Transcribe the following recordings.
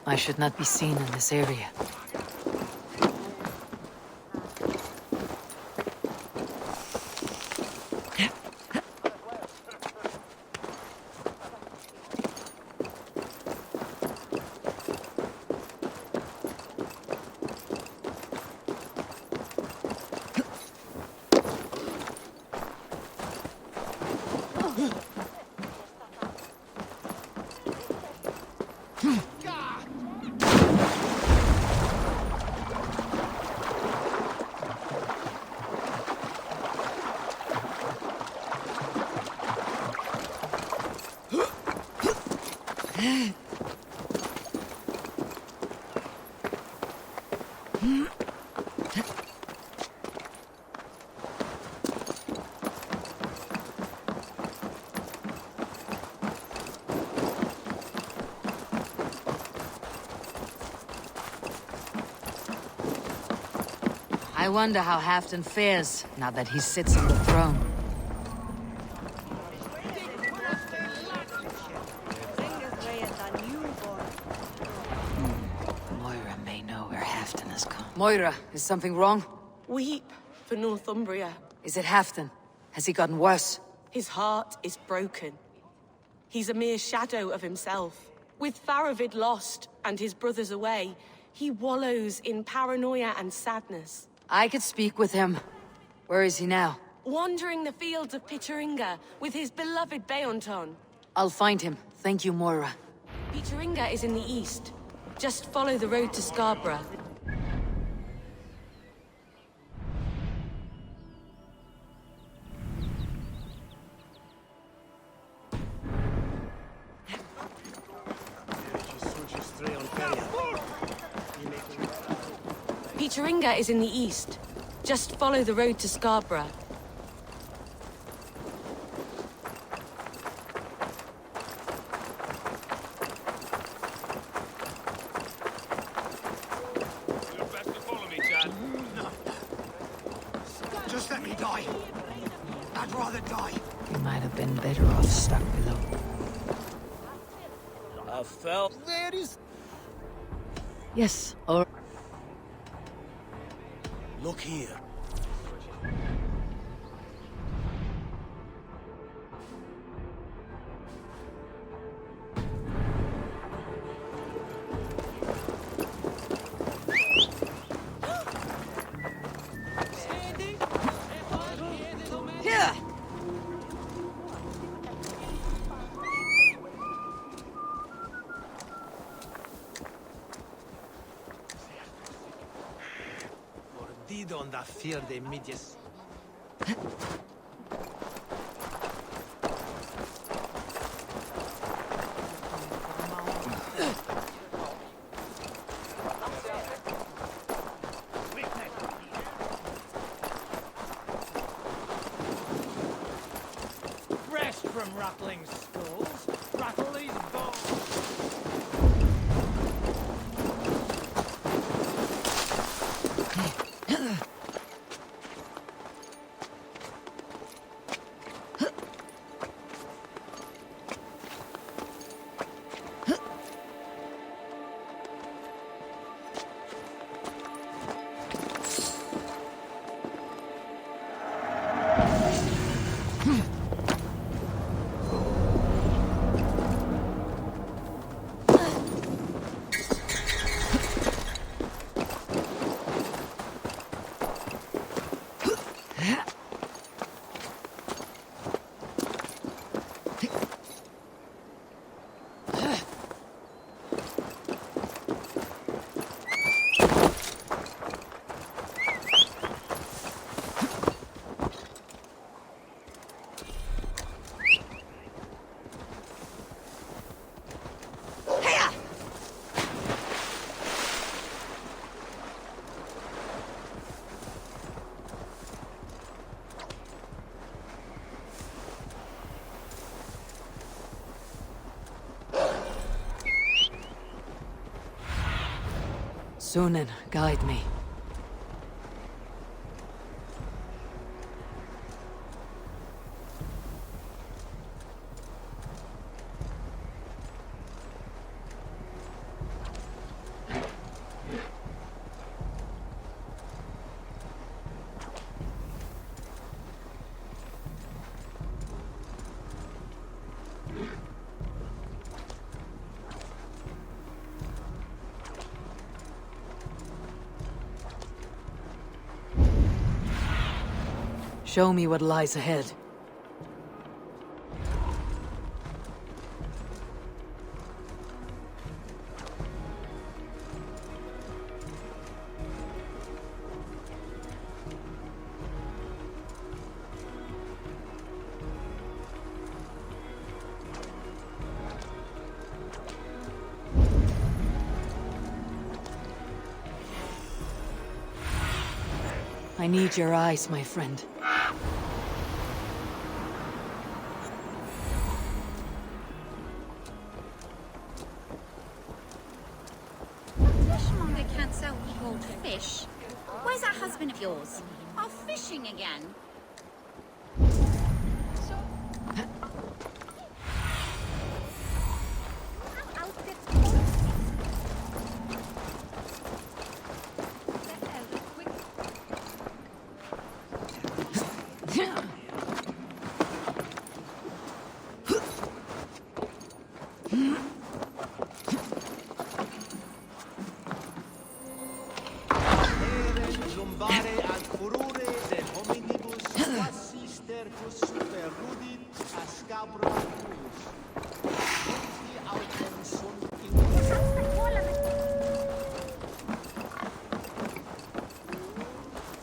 I should not be seen in this area. I wonder how Halfdan fares, now that he sits on the throne. Moira may know where Halfdan has come. Moira, is something wrong? Weep for Northumbria. Is it Halfdan? Has he gotten worse? His heart is broken. He's a mere shadow of himself. With Faravid lost and his brothers away, he wallows in paranoia and sadness. I could speak with him. Where is he now? Wandering the fields of Pittaringa with his beloved Beonton. I'll find him. Thank you, Moira. Pittaringa is in the east. Just follow the road to Scarborough. Pittaringa is in the east. Just follow the road to Scarborough. You're best to follow me, Chad. No. Just let me die. I'd rather die. You might have been better off stuck below. I felt there is. Yes, or... Look here. Here! Mordido on da fear de medias. Rest from rattling skulls. Rattle these bones. Sunan, guide me. Show me what lies ahead. I need your eyes, my friend. Fishmonger can't sell cold fish. Where's that husband of yours? Off fishing again.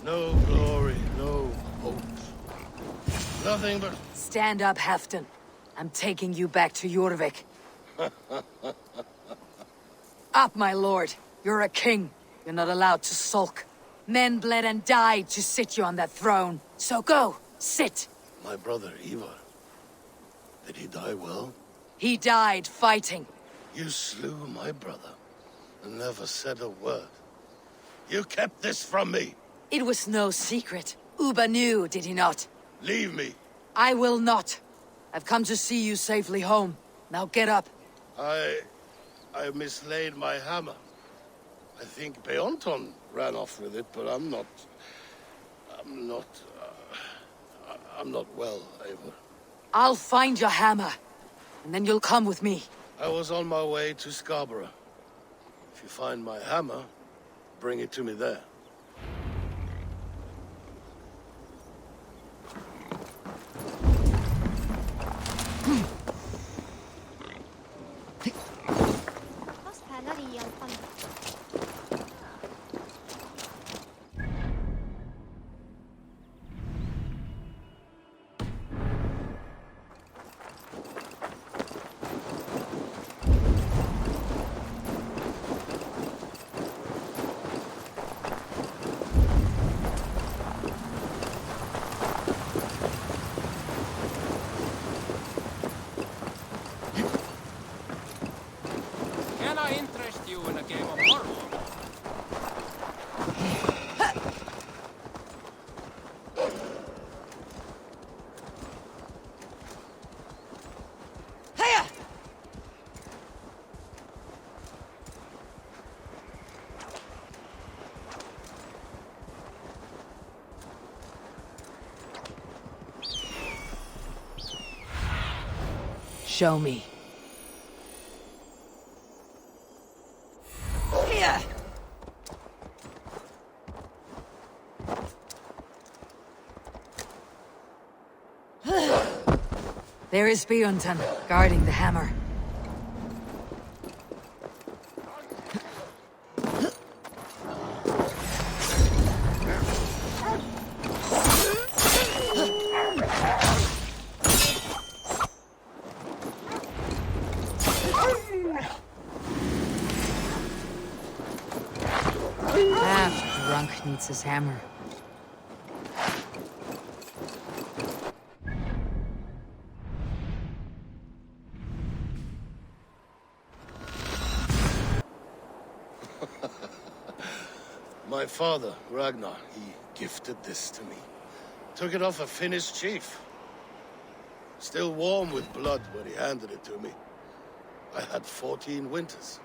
No glory, no hopes. Nothing but... Stand up, Halfdan. I'm taking you back to Jorvik. Up, my lord. You're a king. You're not allowed to sulk. Men bled and died to sit you on that throne. So go, sit. My brother, Ivar. Did he die well? He died fighting. You slew my brother and never said a word. You kept this from me. It was no secret. Uba knew, did he not? Leave me. I will not. I've come to see you safely home. Now get up. I mislaid my hammer. I think Beonton ran off with it, but I'm not well, Eivor. I'll find your hammer, and then you'll come with me. I was on my way to Scarborough. If you find my hammer, bring it to me there. Can I interest you in a game of Marvel? Hiya! Show me. Here! There is Bjornton, guarding the hammer. That drunk needs his hammer. My father, Ragnar, he gifted this to me. Took it off a Finnish chief. Still warm with blood when he handed it to me. I had 14 winters.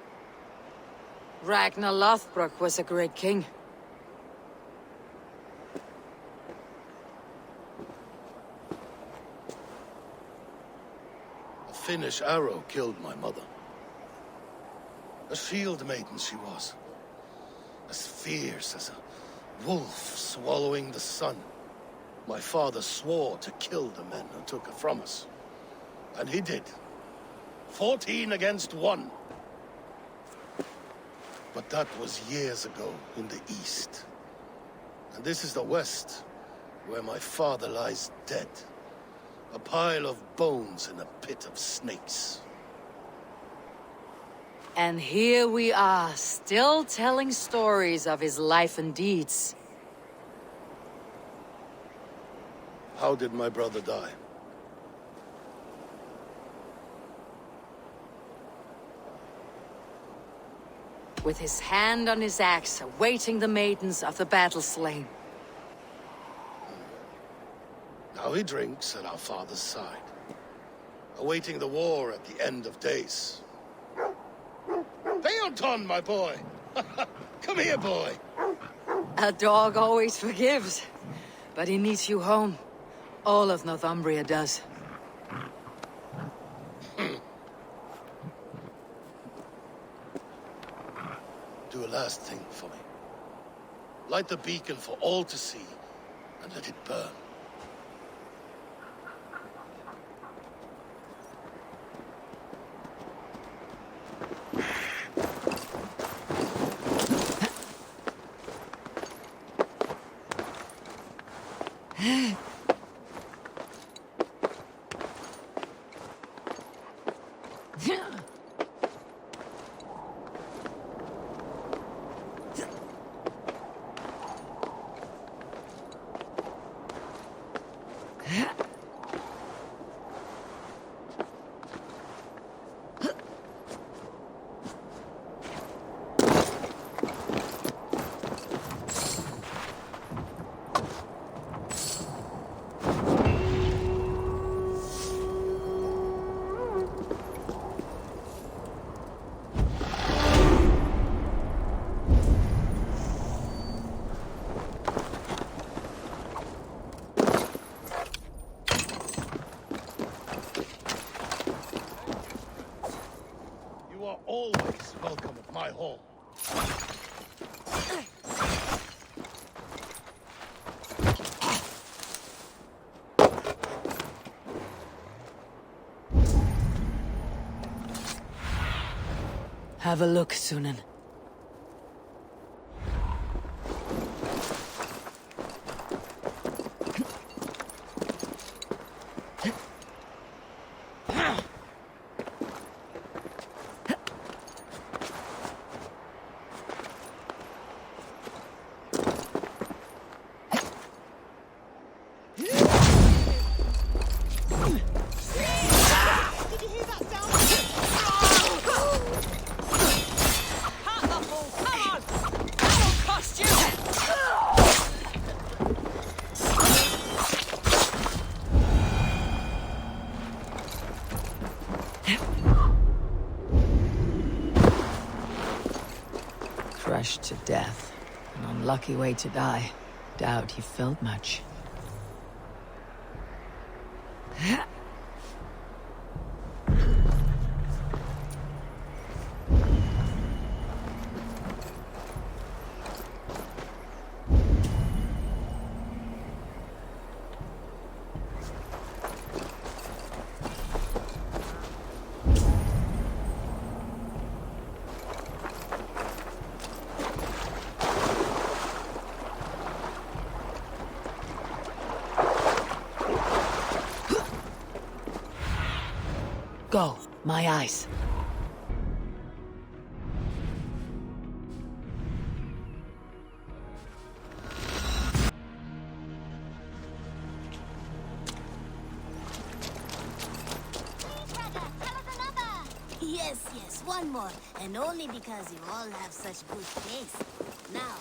Ragnar Lothbrok was a great king. A Finnish arrow killed my mother. A shield maiden she was. As fierce as a wolf swallowing the sun. My father swore to kill the men who took her from us. And he did. 14 against 1. But that was years ago in the east. And this is the west, where my father lies dead. A pile of bones in a pit of snakes. And here we are, still telling stories of his life and deeds. How did my brother die? With his hand on his axe, awaiting the maidens of the battle slain. Now he drinks at our father's side, awaiting the war at the end of days. Peoton, my boy! Come here, boy! A dog always forgives, but he needs you home. All of Northumbria does. Do a last thing for me. Light the beacon for all to see, and let it burn. Always welcome at my hall. Have a look, Sunan. Crushed to death. An unlucky way to die. Doubt he felt much. Go, my eyes. Yes, yes. Just one more, and only because you all have such good taste. Now,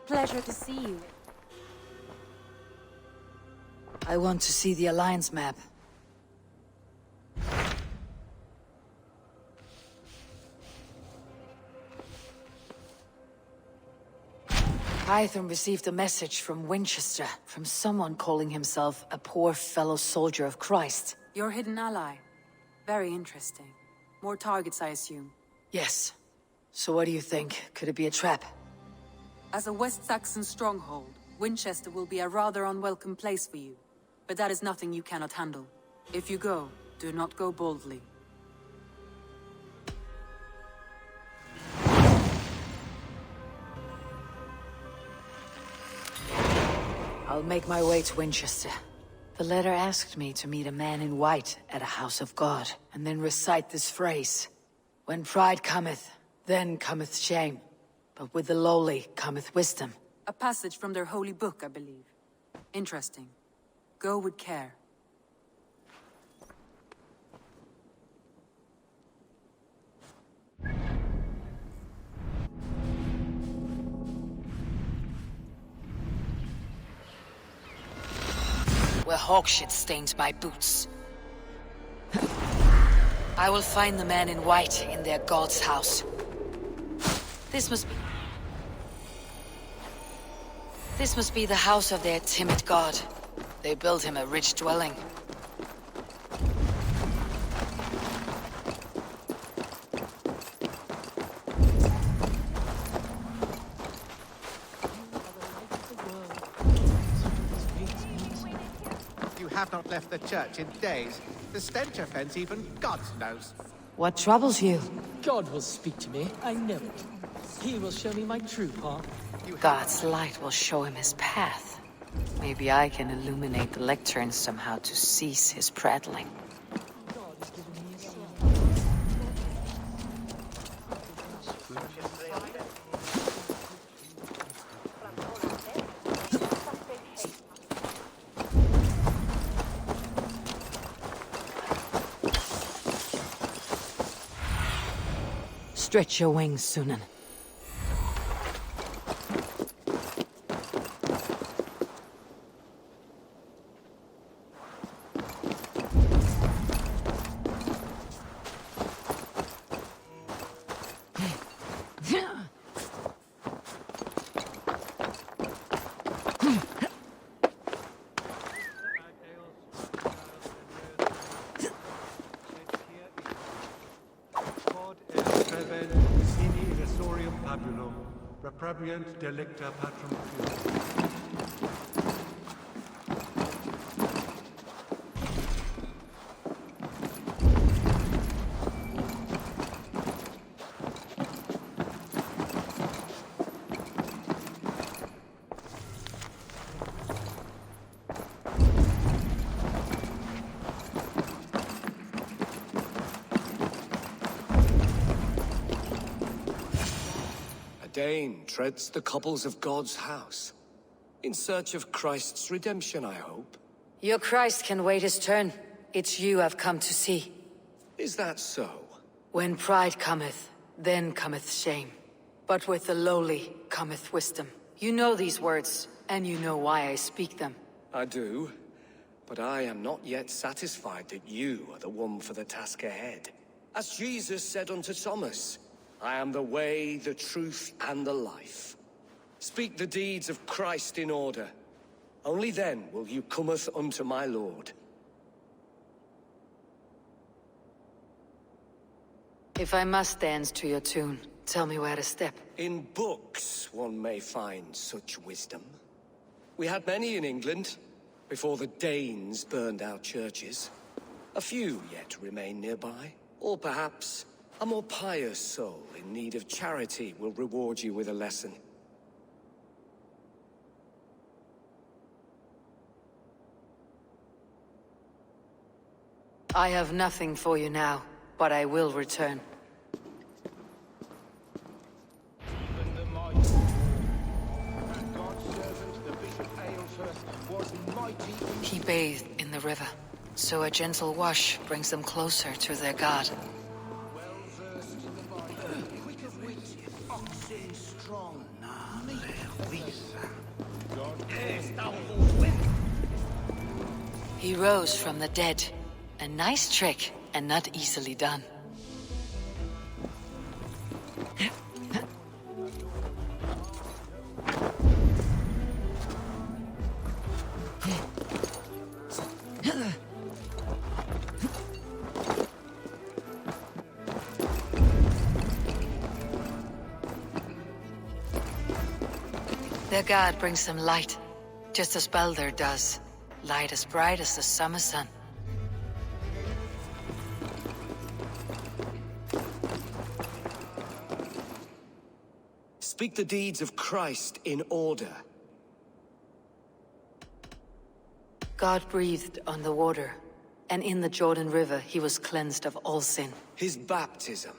Pleasure to see you. I want to see the Alliance map. Hytham received a message from Winchester, from someone calling himself a poor fellow soldier of Christ. Your hidden ally. Very interesting. More targets, I assume. Yes. So what do you think? Could it be a trap? As a West Saxon stronghold, Winchester will be a rather unwelcome place for you. But that is nothing you cannot handle. If you go, do not go boldly. I'll make my way to Winchester. The letter asked me to meet a man in white at a house of God, and then recite this phrase. When pride cometh, then cometh shame. But with the lowly cometh wisdom. A passage from their holy book, I believe. Interesting. Go with care. Where hawkshit stains my boots. I will find the man in white in their god's house. This must be the house of their timid god. They built him a rich dwelling. You have not left the church in days. The stench offends even God knows. What troubles you? God will speak to me, I know it. He will show me my true path. God's light will show him his path. Maybe I can illuminate the lectern somehow to cease his prattling. Stretch your wings, Sunan. Reprabiant delicta patrum tuum. Dane treads the cobbles of God's house. In search of Christ's redemption, I hope. Your Christ can wait his turn. It's you I've come to see. Is that so? When pride cometh, then cometh shame. But with the lowly cometh wisdom. You know these words, and you know why I speak them. I do, but I am not yet satisfied that you are the one for the task ahead. As Jesus said unto Thomas, I am the way, the truth, and the life. Speak the deeds of Christ in order. Only then will you cometh unto my Lord. If I must dance to your tune, tell me where to step. In books one may find such wisdom. We had many in England, before the Danes burned our churches. A few yet remain nearby. Or perhaps a more pious soul in need of charity will reward you with a lesson. I have nothing for you now, but I will return. He bathed in the river, so a gentle wash brings them closer to their god. He rose from the dead. A nice trick, and not easily done. Their god brings them light, just as Baldur does. Light as bright as the summer sun. Speak the deeds of Christ in order. God breathed on the water, and in the Jordan River he was cleansed of all sin. His baptism.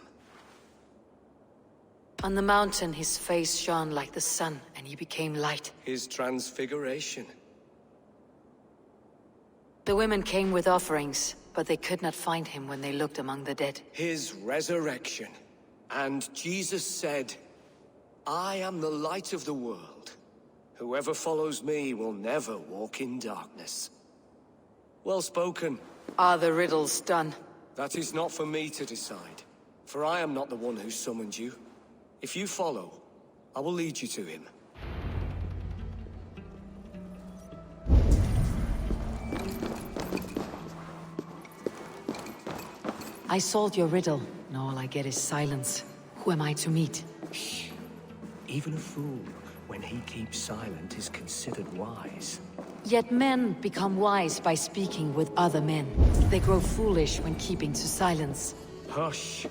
On the mountain his face shone like the sun, and he became light. His transfiguration. The women came with offerings, but they could not find him when they looked among the dead. His resurrection. And Jesus said, I am the light of the world. Whoever follows me will never walk in darkness. Well spoken. Are the riddles done? That is not for me to decide, for I am not the one who summoned you. If you follow, I will lead you to him. I solved your riddle, and all I get is silence. Who am I to meet? Shh. Even a fool, when he keeps silent, is considered wise. Yet men become wise by speaking with other men. They grow foolish when keeping to silence. Hush!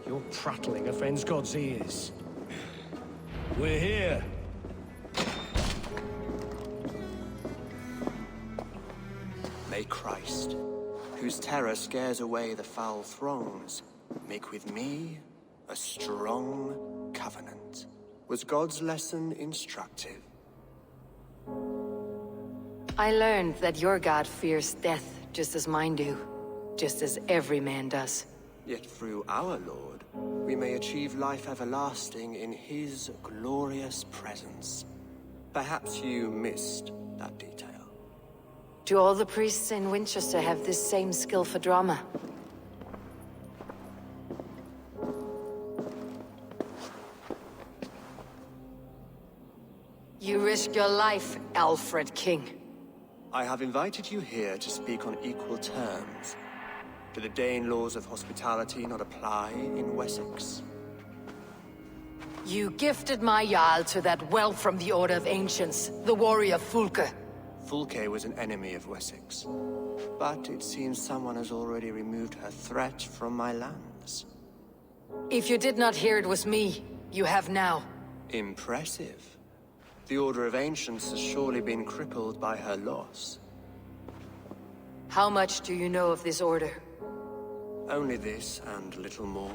Your prattling offends God's ears. We're here. May Christ, whose terror scares away the foul throngs, make with me a strong covenant. Was God's lesson instructive? I learned that your god fears death just as mine do. Just as every man does. Yet through our Lord, we may achieve life everlasting in his glorious presence. Perhaps you missed that detail. Do all the priests in Winchester have this same skill for drama? You risk your life, Alfred King. I have invited you here to speak on equal terms. Do the Dane laws of hospitality not apply in Wessex? You gifted my Jarl to that well from the Order of Ancients, the warrior Fulke. Fulke was an enemy of Wessex. But it seems someone has already removed her threat from my lands. If you did not hear it was me, you have now. Impressive. The Order of Ancients has surely been crippled by her loss. How much do you know of this order? Only this and little more.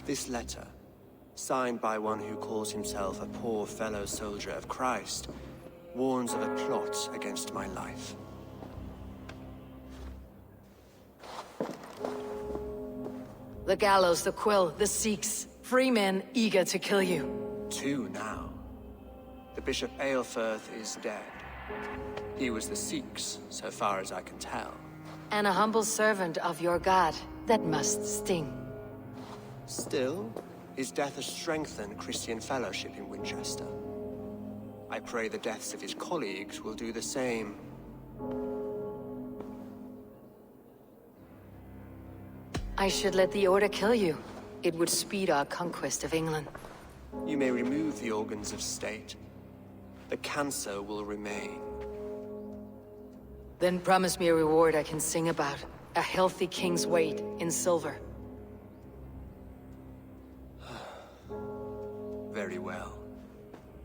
This letter, signed by one who calls himself a poor fellow soldier of Christ, warns of a plot against my life. The gallows, the quill, the Sikhs. Free men eager to kill you. 2 now. The Bishop Aelfirth is dead. He was the Sikhs, so far as I can tell. And a humble servant of your god. That must sting. Still, his death has strengthened Christian fellowship in Winchester. I pray the deaths of his colleagues will do the same. I should let the Order kill you. It would speed our conquest of England. You may remove the organs of state. The cancer will remain. Then promise me a reward I can sing about. A healthy king's weight in silver. Very well.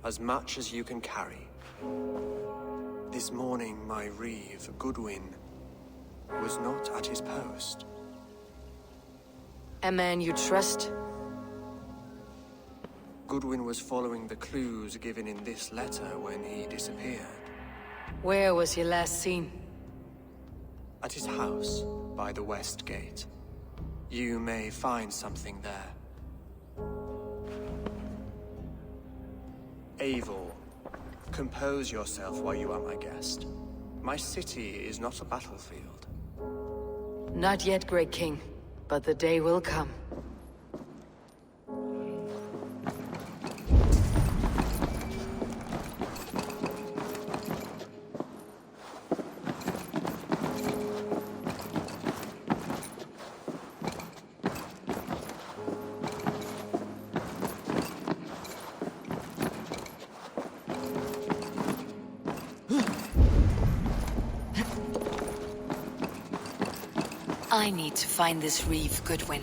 As much as you can carry. This morning, my reeve, Goodwin, was not at his post. A man you trust? Goodwin was following the clues given in this letter when he disappeared. Where was he last seen? At his house, by the West Gate. You may find something there. Eivor, compose yourself while you are my guest. My city is not a battlefield. Not yet, Great King, but the day will come. I need to find this reeve, Goodwin.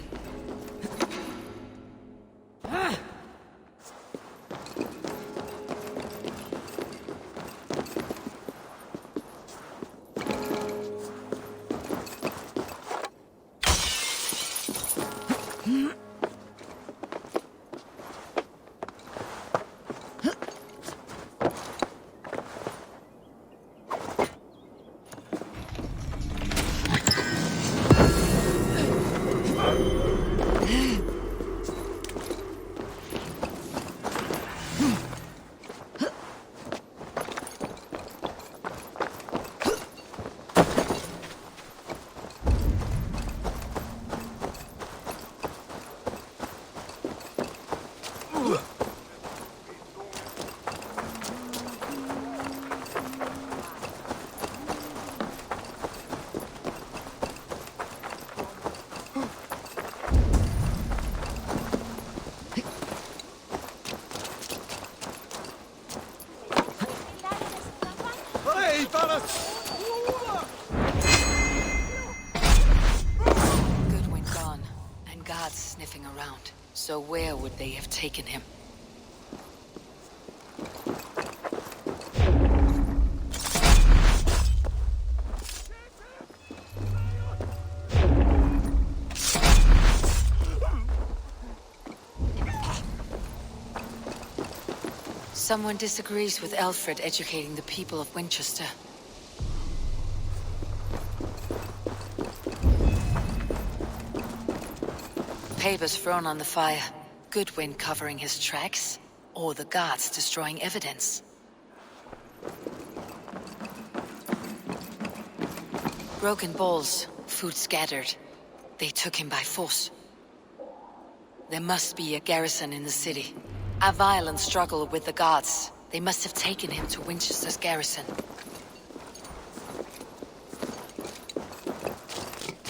Goodwin gone, and guards sniffing around. So where would they have taken him? Someone disagrees with Alfred educating the people of Winchester. Papers thrown on the fire. Goodwin covering his tracks, or the guards destroying evidence. Broken bowls, food scattered. They took him by force. There must be a garrison in the city. A violent struggle with the guards. They must have taken him to Winchester's garrison.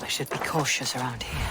I should be cautious around here.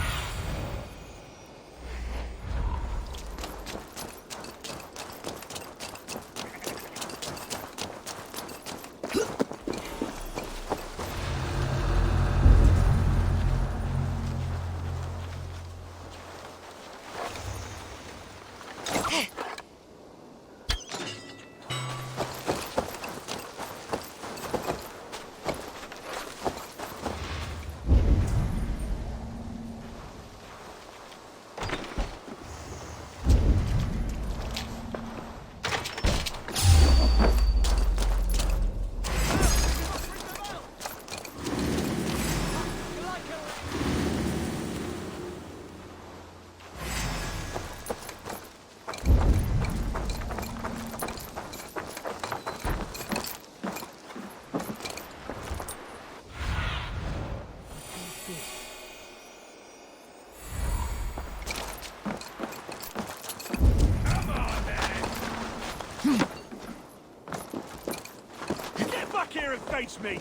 Face me!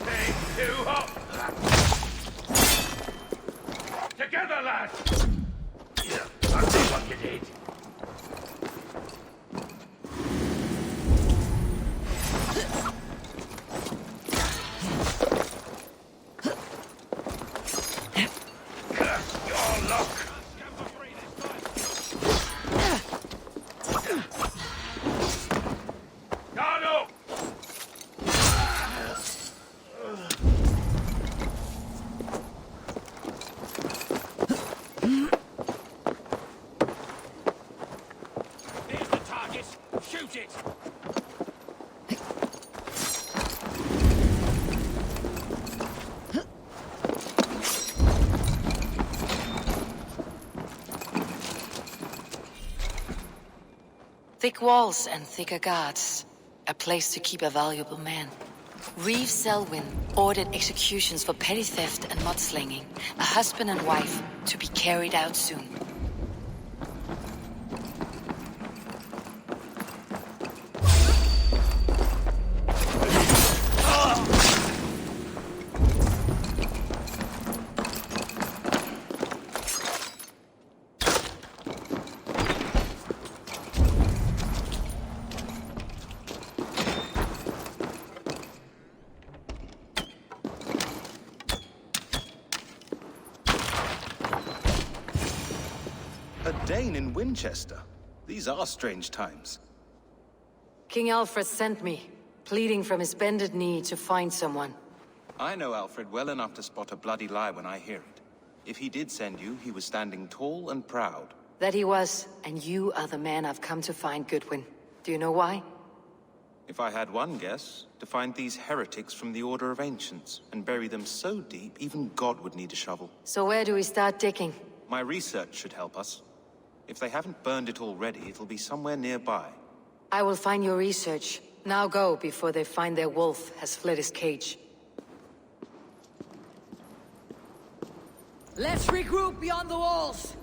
Hey, you up! Together, lads! Yeah, I'll see what you did. Thick walls and thicker guards. A place to keep a valuable man. Reeve Selwyn ordered executions for petty theft and mudslinging. A husband and wife to be carried out soon. A Dane in Winchester. These are strange times. King Alfred sent me, pleading from his bended knee to find someone. I know Alfred well enough to spot a bloody lie when I hear it. If he did send you, he was standing tall and proud. That he was, and you are the man I've come to find, Goodwin. Do you know why? If I had one guess, to find these heretics from the Order of Ancients, and bury them so deep, even God would need a shovel. So where do we start digging? My research should help us. If they haven't burned it already, it'll be somewhere nearby. I will find your research. Now go, before they find their wolf has fled his cage. Let's regroup beyond the walls!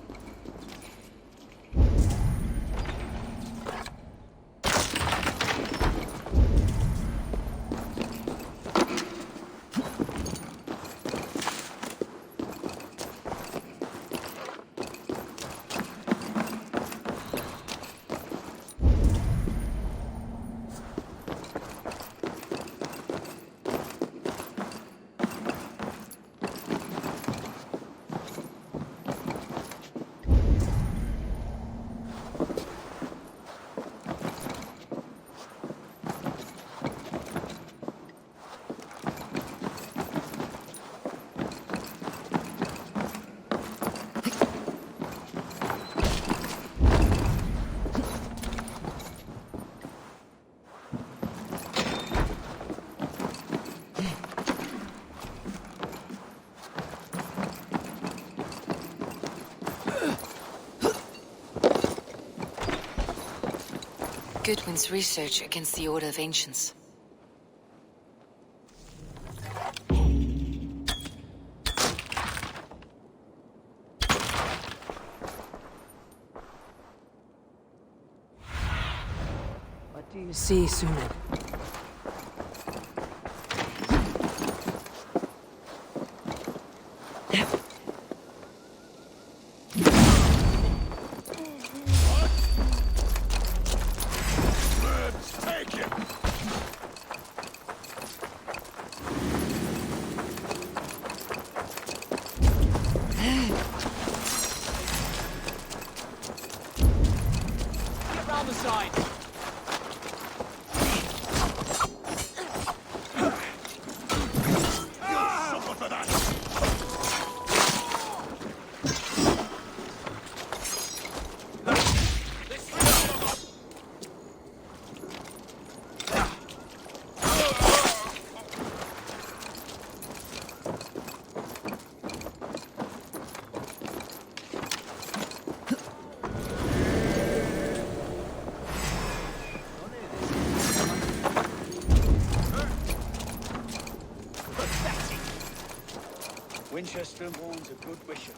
Goodwin's research against the Order of Ancients. What do you see, Sunan? Winchester mourns a good bishop.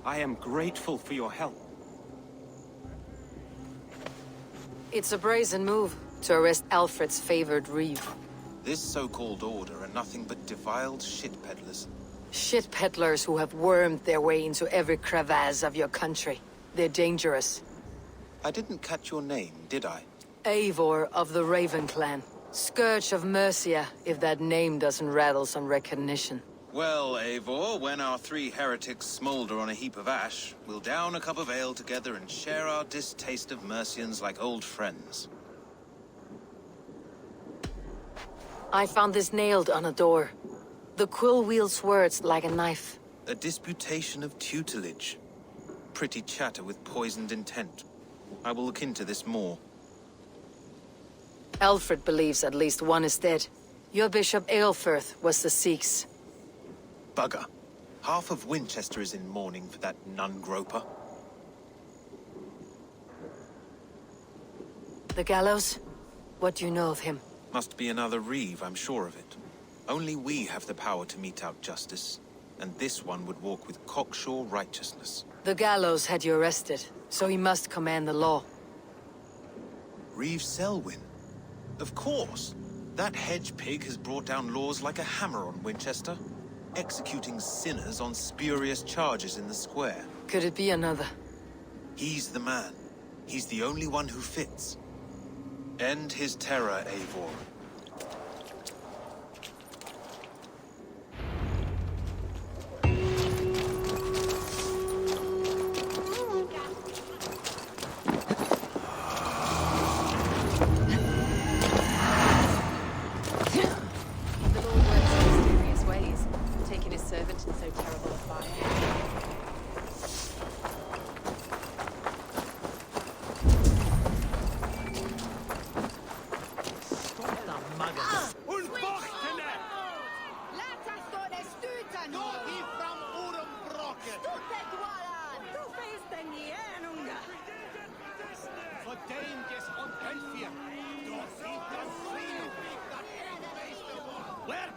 I am grateful for your help. It's a brazen move to arrest Alfred's favored Reeve. This so-called order are nothing but deviled shit peddlers. Shit peddlers who have wormed their way into every crevasse of your country. They're dangerous. I didn't catch your name, did I? Eivor of the Raven clan. Scourge of Mercia, if that name doesn't rattle some recognition. Well, Eivor, when our three heretics smolder on a heap of ash, we'll down a cup of ale together and share our distaste of Mercians like old friends. I found this nailed on a door. The quill wields words like a knife. A disputation of tutelage. Pretty chatter with poisoned intent. I will look into this more. Alfred believes at least one is dead. Your Bishop Aelfirth was the Sikhs. Bugger. Half of Winchester is in mourning for that nun-groper. The gallows? What do you know of him? Must be another Reeve, I'm sure of it. Only we have the power to mete out justice, and this one would walk with cocksure righteousness. The gallows had you arrested, so he must command the law. Reeve Selwyn? Of course! That hedge pig has brought down laws like a hammer on Winchester, executing sinners on spurious charges in the square. Could it be another? He's the man. He's the only one who fits. End his terror, Eivor.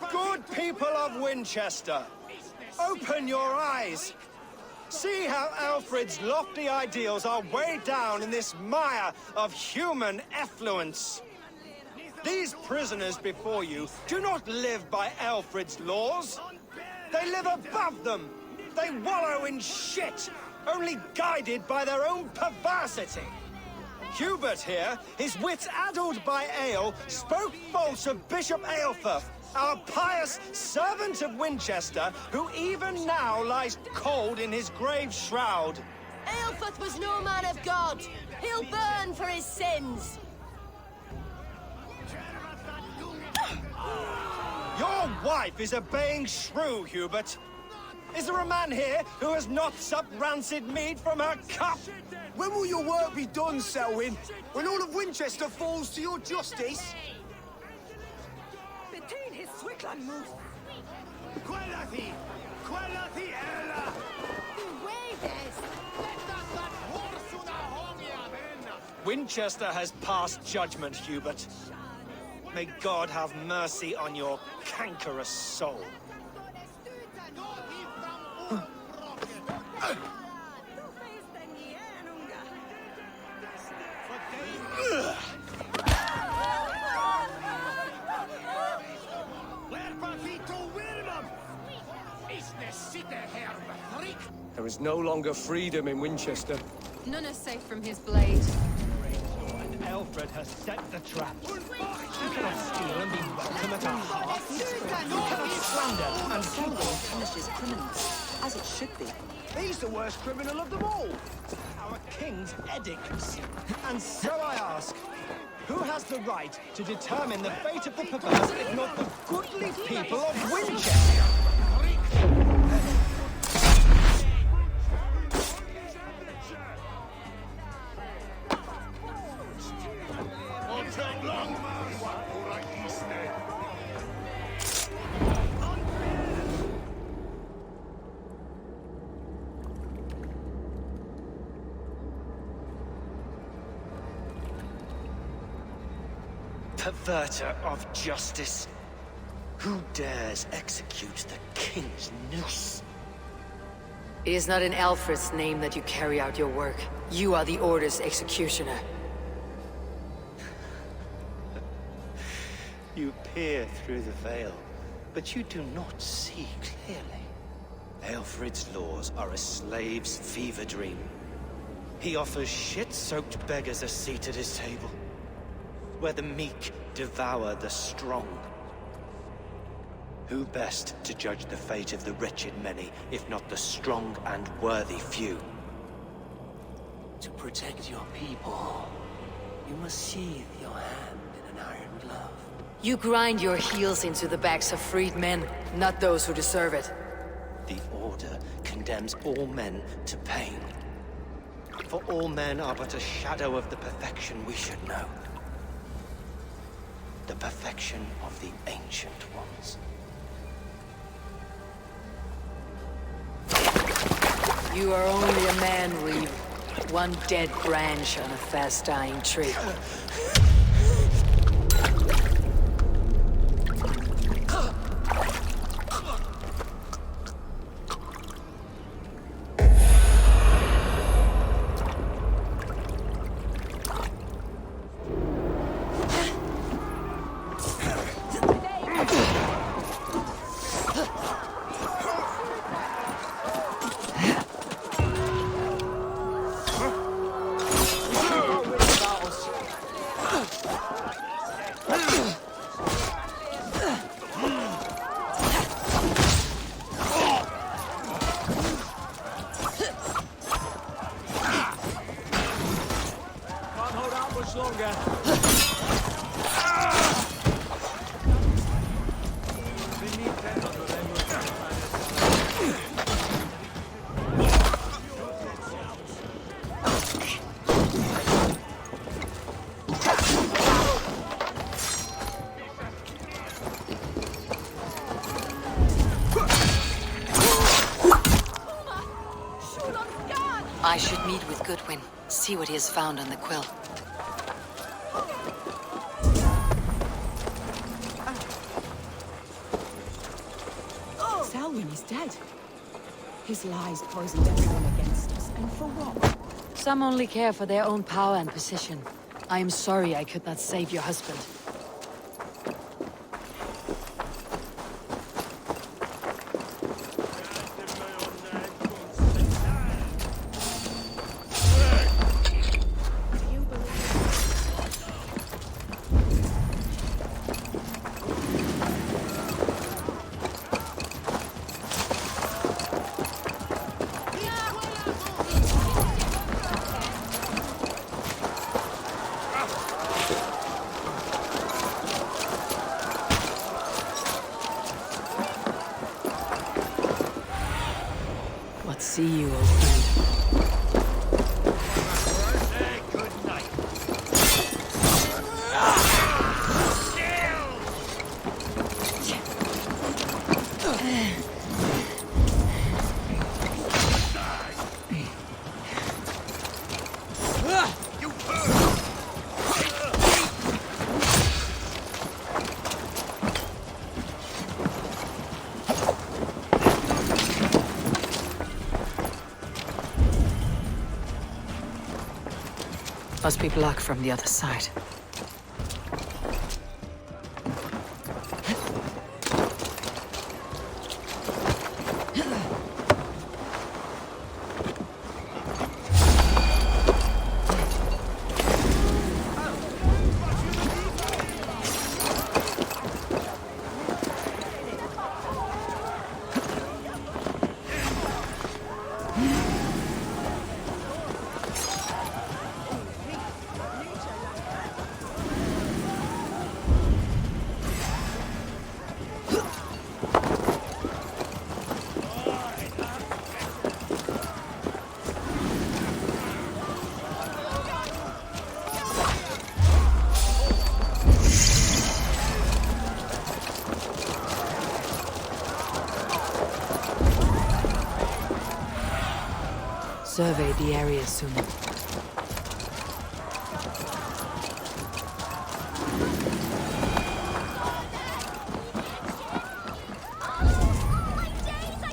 Good people of Winchester, open your eyes. See how Alfred's lofty ideals are weighed down in this mire of human effluence. These prisoners before you do not live by Alfred's laws. They live above them. They wallow in shit, only guided by their own perversity. Hubert here, his wits addled by ale, spoke false of Bishop Aelfirth, our pious servant of Winchester, who even now lies cold in his grave shroud. Aelfirth was no man of God. He'll burn for his sins. Your wife is obeying shrew, Hubert. Is there a man here who has not supped rancid mead from her cup? When will your work be done, Selwyn? When all of Winchester falls to your justice? Between his Swickland move. Quellati! Quellati ella! Winchester has passed judgment, Hubert. May God have mercy on your cankerous soul. There is no longer freedom in Winchester. None are safe from his blade. And Alfred has set the trap. You cannot steal and be welcome at our hearth. You cannot slander and Selwyn punishes criminals, as it should be. He's the worst criminal of them all. Our king's edicts. And so I ask, who has the right to determine the fate of the perverse if not the goodly people of Winchester? Perverter of justice. Who dares execute the king's noose? It is not in Alfred's name that you carry out your work. You are the Order's executioner. You peer through the veil, but you do not see clearly. Aelfred's laws are a slave's fever dream. He offers shit-soaked beggars a seat at his table, where the meek devour the strong. Who best to judge the fate of the wretched many, if not the strong and worthy few? To protect your people, you must sheathe your hand in an iron glove. You grind your heels into the backs of freed men, not those who deserve it. The Order condemns all men to pain. For all men are but a shadow of the perfection we should know. The perfection of the Ancient Ones. You are only a man, Reeve. One dead branch on a fast-dying tree. I should meet with Goodwin, see what he has found on the quill. Selwyn is dead. His lies poisoned everyone against us, and for what? Some only care for their own power and position. I am sorry I could not save your husband. See you, old friend. Must be blocked from the other side. Survey the area soon.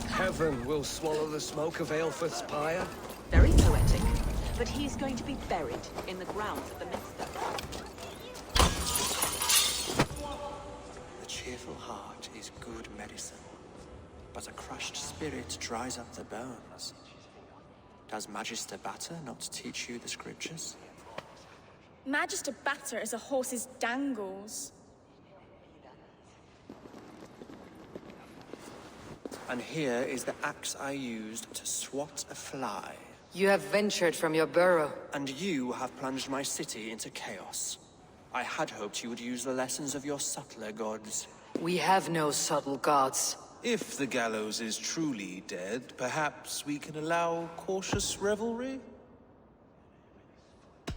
Heaven will swallow the smoke of Aelfred's pyre. Very poetic. But he's going to be buried in the grounds of the Minster. The cheerful heart is good medicine. but a crushed spirit dries up the bones. Does Magister Batter not teach you the scriptures? Magister Batter is a horse's dangles. And here is the axe I used to swat a fly. You have ventured from your burrow. And you have plunged my city into chaos. I had hoped you would use the lessons of your subtler gods. We have no subtle gods. If the gallows is truly dead, perhaps we can allow cautious revelry?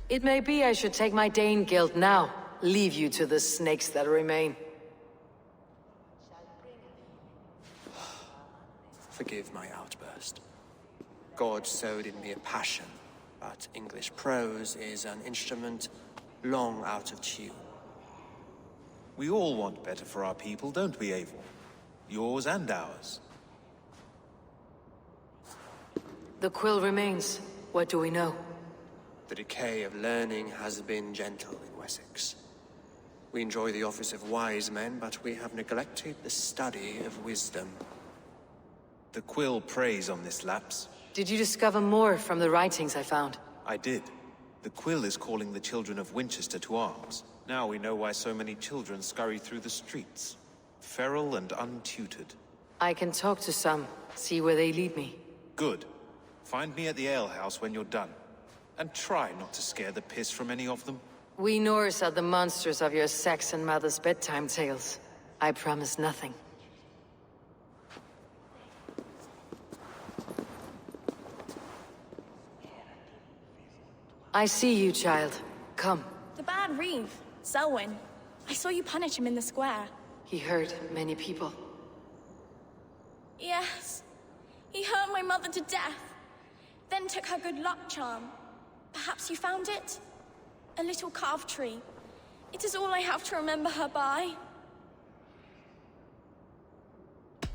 It may be I should take my Dane guild now. Leave you to the snakes that remain. Forgive my outburst. God sowed in me a passion, but English prose is an instrument long out of tune. We all want better for our people, don't we, Eivor? Yours and ours. The quill remains. What do we know? The decay of learning has been gentle in Wessex. We enjoy the office of wise men, but we have neglected the study of wisdom. The quill preys on this lapse. Did you discover more from the writings I found? I did. The quill is calling the children of Winchester to arms. Now we know why so many children scurry through the streets. Feral and untutored. I can talk to some, see where they lead me. Good. Find me at the alehouse when you're done. And try not to scare the piss from any of them. We Norse are the monsters of your Saxon mother's bedtime tales. I promise nothing. I see you, child. Come. The bad Reeve, Selwyn. I saw you punish him in the square. He hurt many people. Yes. He hurt my mother to death. Then took her good luck charm. Perhaps you found it? A little carved tree. It is all I have to remember her by.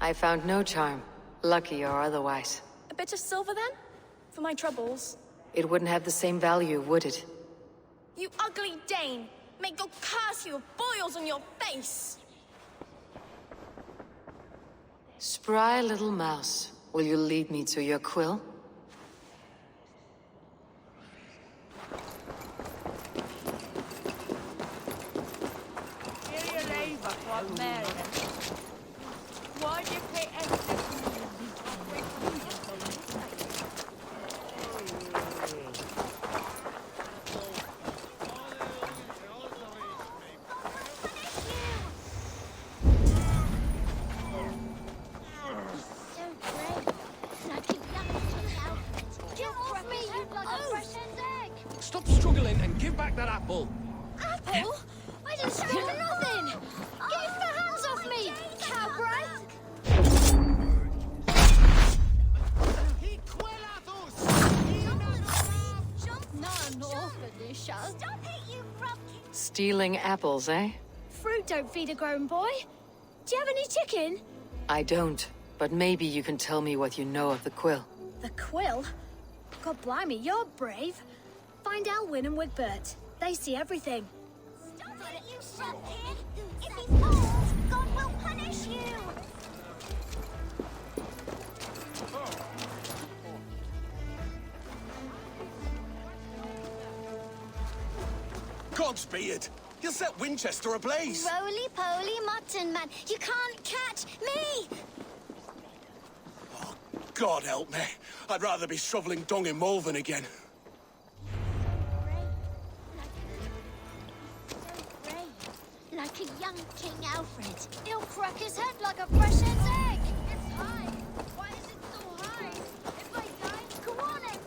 I found no charm, lucky or otherwise. A bit of silver then? For my troubles. It wouldn't have the same value, would it? You ugly Dane! May God curse you with boils on your face! Spry little mouse, will you lead me to your quill? Why do you pay extra? Stop struggling and give back that apple. Apple? I didn't struggle for nothing! Get your hands off me, cowbray! Stealing apples, eh? Fruit don't feed a grown boy. Do you have any chicken? I don't, but maybe you can tell me what you know of the quill. The quill? God blimey, you're brave. Find Alwyn and Wigbert. They see everything. Stop it, you son kid! If he falls, God will punish you! Gods be it! You'll set Winchester ablaze! Roly-poly mutton man, you can't catch me! Oh, God help me. I'd rather be shoveling dung in Malvern again. Like a young King Alfred. He'll crack his head like a fresh hen's egg! It's high! Why is it so high? If I die, go on it!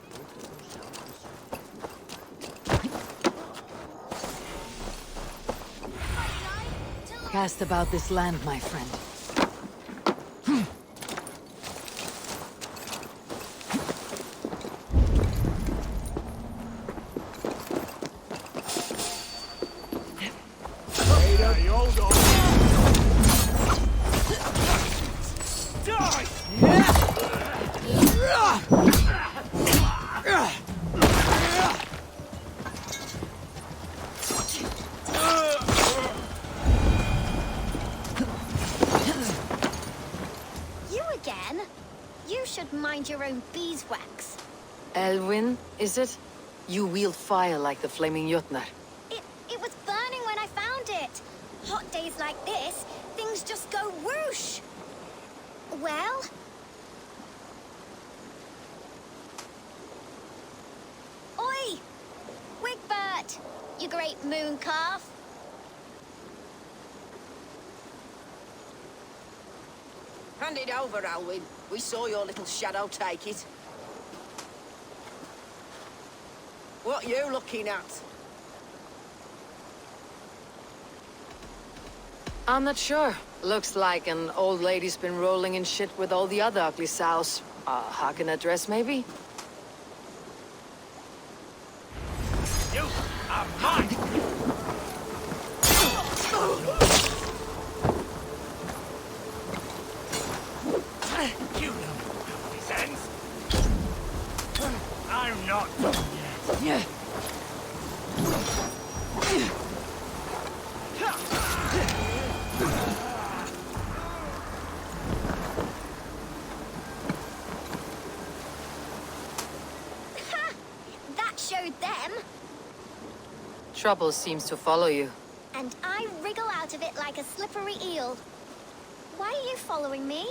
Cast about this land, my friend. find your own beeswax. Elwyn, is it? You wield fire like the flaming Jotnar. It was burning when I found it. Hot days like this, things just go whoosh. Well? Oi! Wigbert! You great moon calf. Hand it over, Alwyn. We saw your little shadow take it. What you looking at? I'm not sure. Looks like an old lady's been rolling in shit with all the other ugly sows. Harken address, maybe? You are mine! You know how this ends. I'm not done yet. That showed them. Trouble seems to follow you. And I wriggle out of it like a slippery eel. Why are you following me?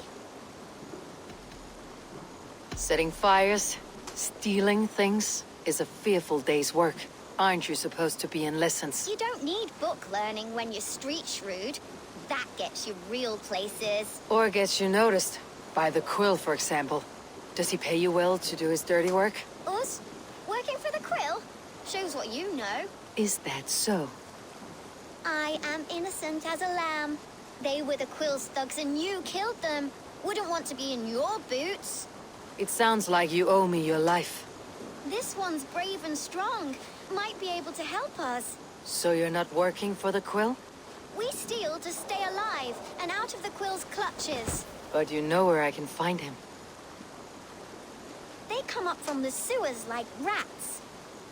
Setting fires, stealing things, is a fearful day's work. Aren't you supposed to be in lessons? You don't need book learning when you're street shrewd. That gets you real places. Or gets you noticed. By the Quill, for example. Does he pay you well to do his dirty work? Us? Working for the Quill? Shows what you know. Is that so? I am innocent as a lamb. They were the Quill's thugs and you killed them. Wouldn't want to be in your boots. It sounds like you owe me your life. This one's brave and strong. Might be able to help us. So you're not working for the Quill? We steal to stay alive and out of the Quill's clutches. But you know where I can find him. They come up from the sewers like rats.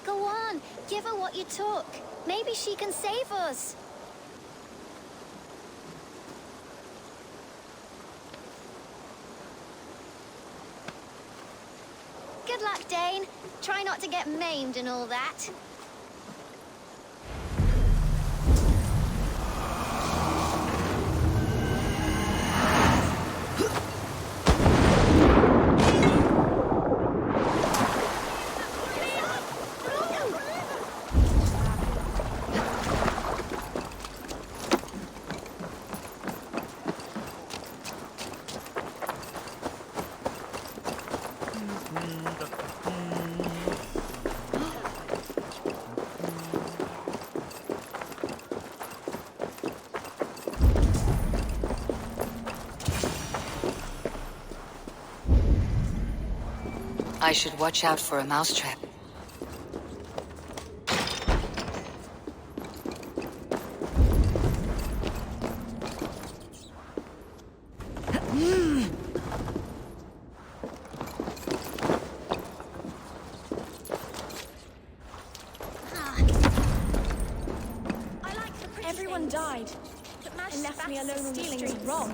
Go on, give her what you took. Maybe she can save us. Good luck, Dane. Try not to get maimed and all that. I should watch out for a mousetrap. Everyone died. And left me alone on the streets. Wrong.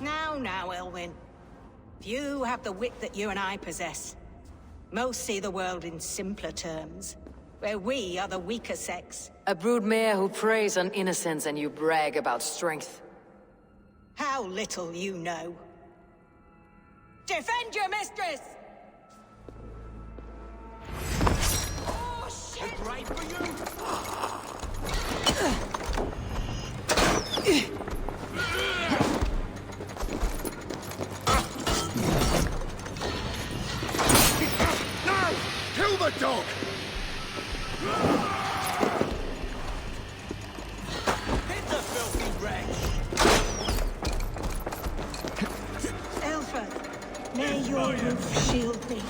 Now, Elwyn. Few have the wit that you and I possess. Most see the world in simpler terms, where we are the weaker sex. A broodmare who preys on innocence and you brag about strength. How little you know. Defend your mistress! Oh, shit! It's right for you! No! Kill the dog! Hit the filthy wretch! Alfred, may your roof shield me.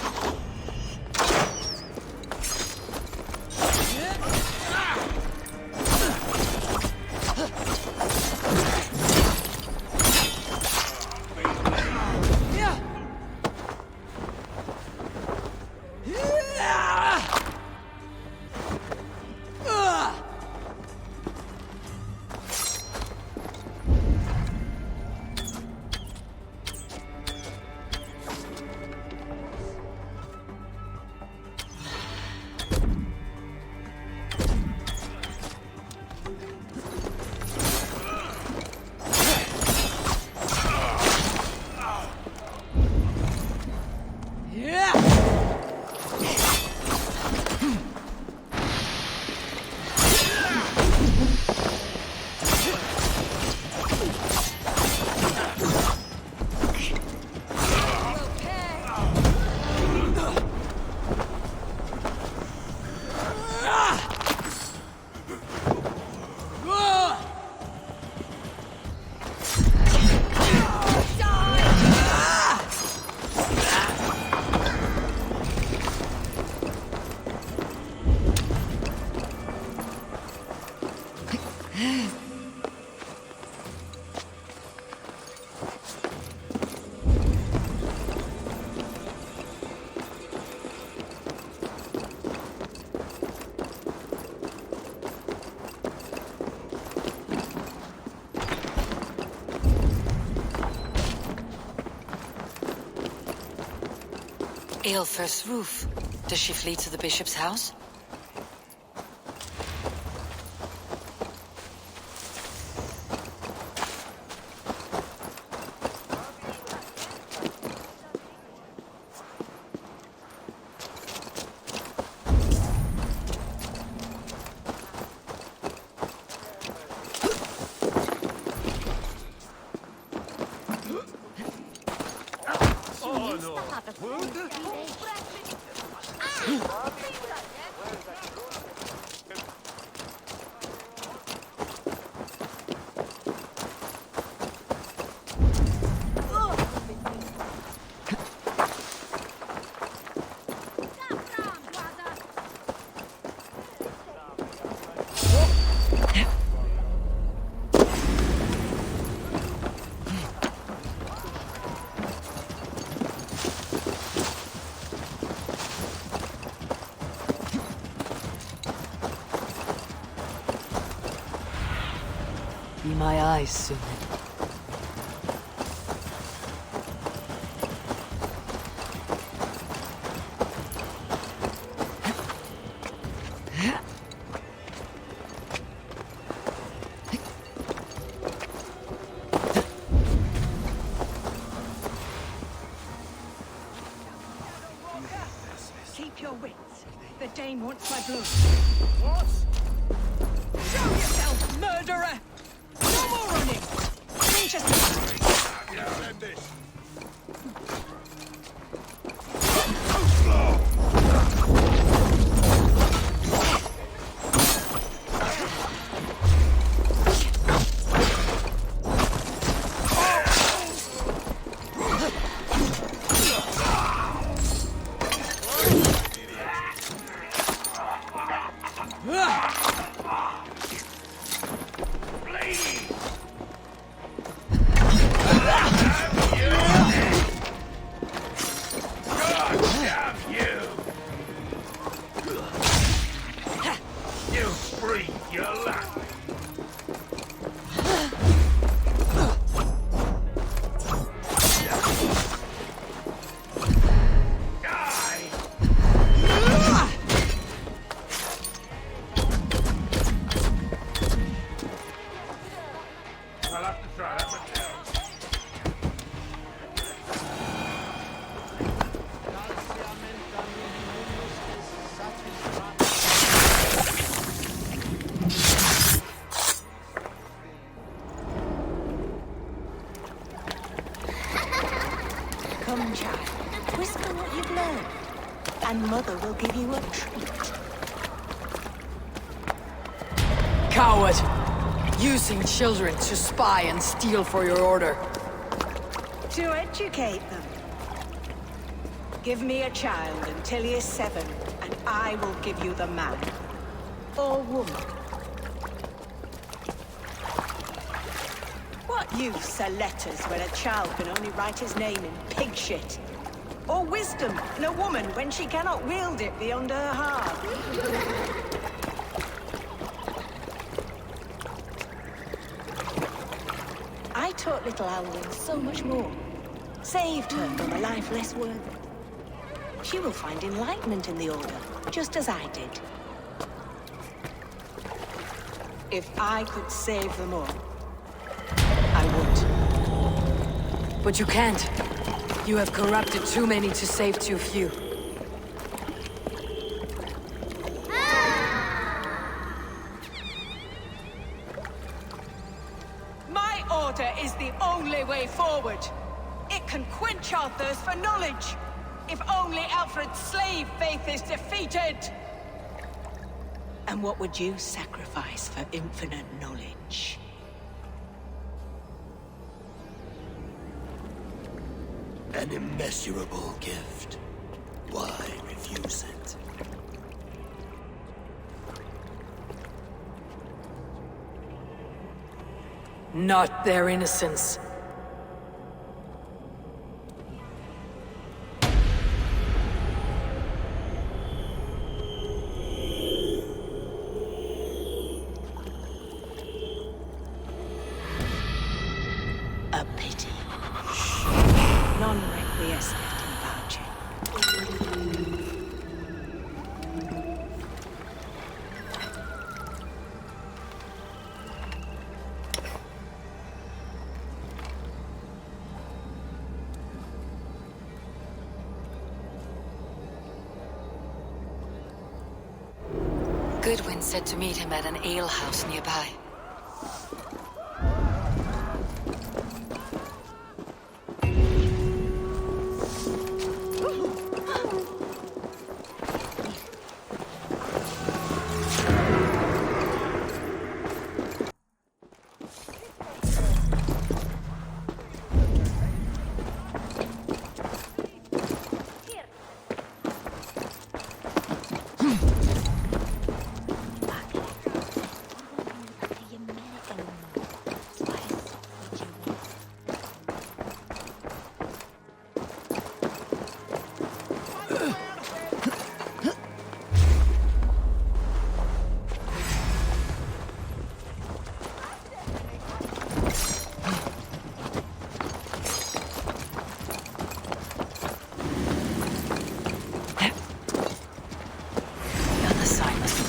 Aelfir's roof. Does she flee to the bishop's house? Be my eyes soon. Keep your wits. The Dane wants my blood. What? Show yourself, murderer! No more running! Winchester! Send this. return. And Mother will give you a treat. Coward! Using children to spy and steal for your order. To educate them. Give me a child until he is 7, and I will give you the man. Or woman. What use are letters when a child can only write his name in pig shit? Or wisdom in a woman when she cannot wield it beyond her heart? I taught little Alwyn so much more. Saved her from a life less worthy. She will find enlightenment in the Order, just as I did. If I could save them all, I would. But you can't. You have corrupted too many to save too few. My order is the only way forward. It can quench our thirst for knowledge. If only Alfred's slave faith is defeated. And what would you sacrifice for infinite knowledge? An immeasurable gift. Why refuse it? Not their innocence. A pity. Non requiescat in pace. Goodwin said to meet him at an alehouse nearby.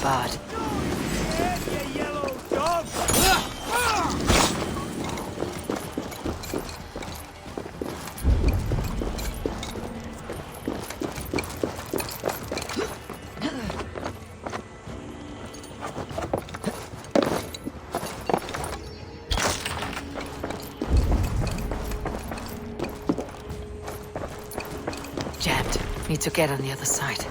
Bad. You yellow dog! Jammed. Need to get on the other side.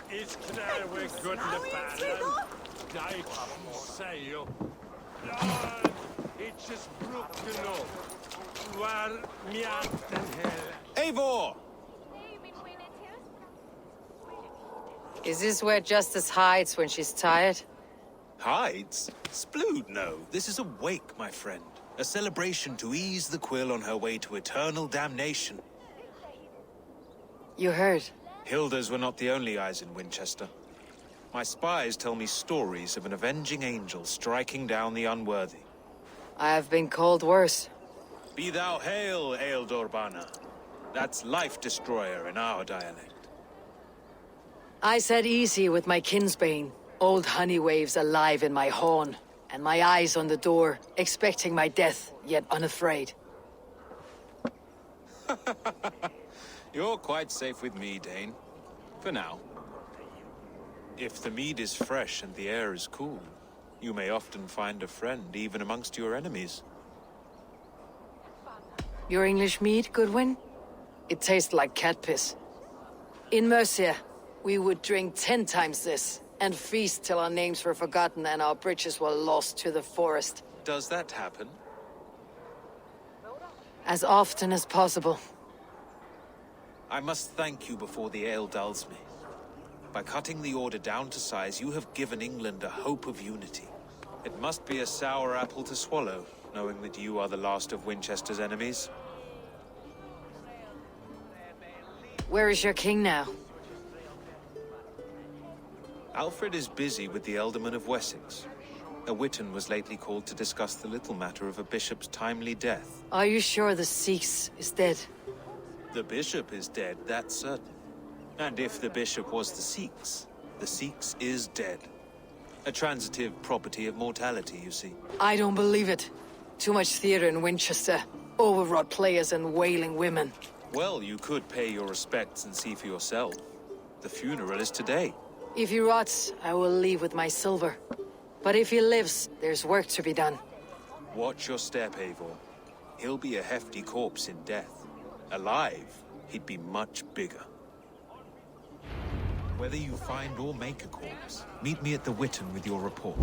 It's clear we're good in the battle. Dike, sail. It's just broken up. Where miatten hell. Eivor! Is this where Justice hides when she's tired? Hides? Splood, no. This is a wake, my friend. A celebration to ease the quill on her way to eternal damnation. You heard. Hilda's were not the only eyes in Winchester. My spies tell me stories of an avenging angel striking down the unworthy. I have been called worse. Be thou hail, Eildorbana. That's Life Destroyer in our dialect. I said easy with my kinsbane. Old honey waves alive in my horn, and my eyes on the door, expecting my death, yet unafraid. You're quite safe with me, Dane. For now. If the mead is fresh and the air is cool, you may often find a friend even amongst your enemies. Your English mead, Goodwin? It tastes like cat piss. In Mercia, we would drink 10 times this, and feast till our names were forgotten and our bridges were lost to the forest. Does that happen? As often as possible. I must thank you before the ale dulls me. By cutting the order down to size, you have given England a hope of unity. It must be a sour apple to swallow, knowing that you are the last of Winchester's enemies. Where is your king now? Alfred is busy with the Ealdorman of Wessex. A Witan was lately called to discuss the little matter of a bishop's timely death. Are you sure the Sikhs is dead? The bishop is dead, that's certain. And if the bishop was the Sikhs is dead. A transitive property of mortality, you see. I don't believe it. Too much theater in Winchester. Overwrought players and wailing women. Well, you could pay your respects and see for yourself. The funeral is today. If he rots, I will leave with my silver. But if he lives, there's work to be done. Watch your step, Eivor. He'll be a hefty corpse in death. Alive, he'd be much bigger. Whether you find or make a corpse, meet me at the Witan with your report.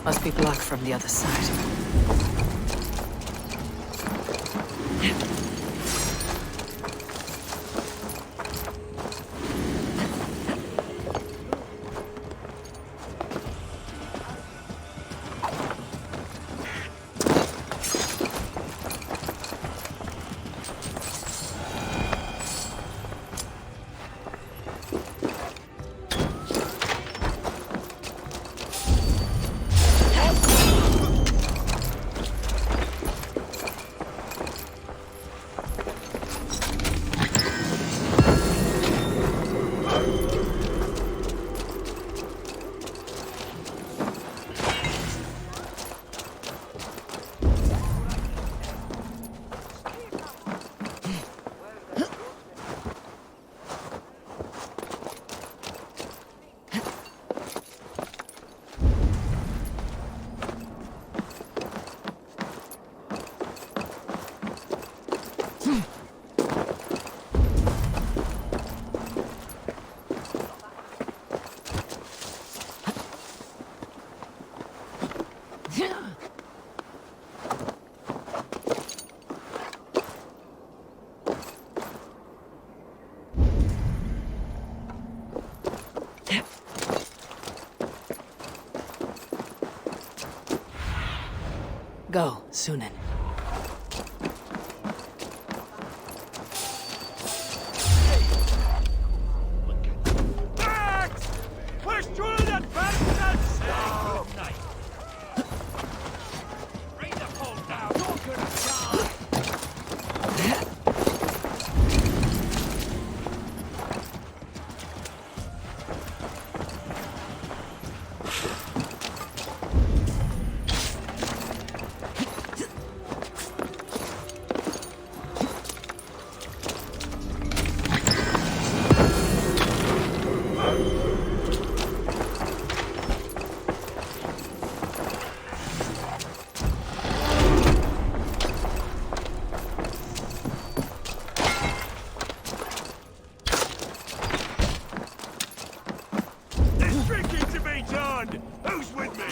Must be blocked from the other side. Go, Sunan. Push through that bastard! Good night. Bring the pole down. You're gonna die. Who's with me?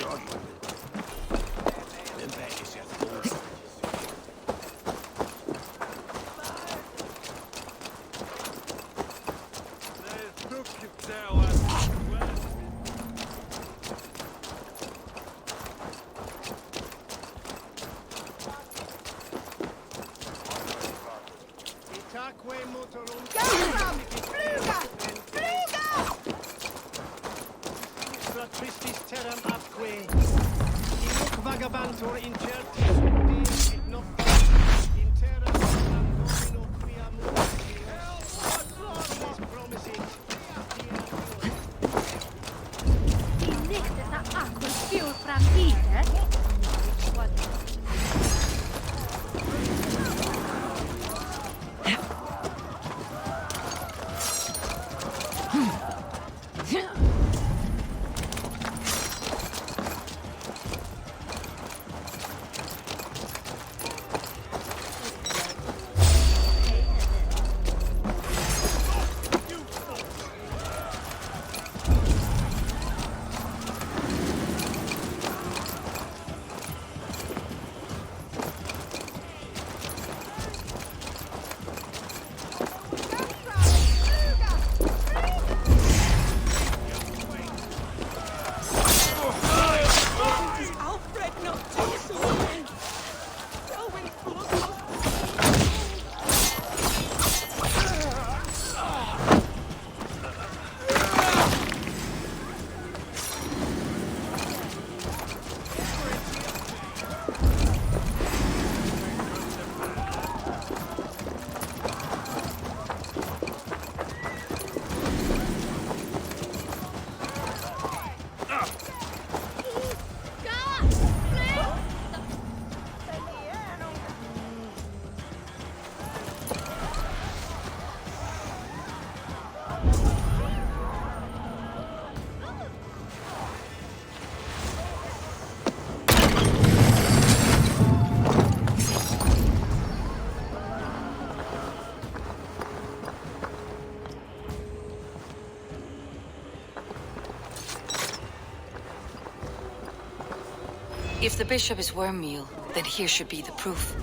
If the bishop is wormmeal, then here should be the proof.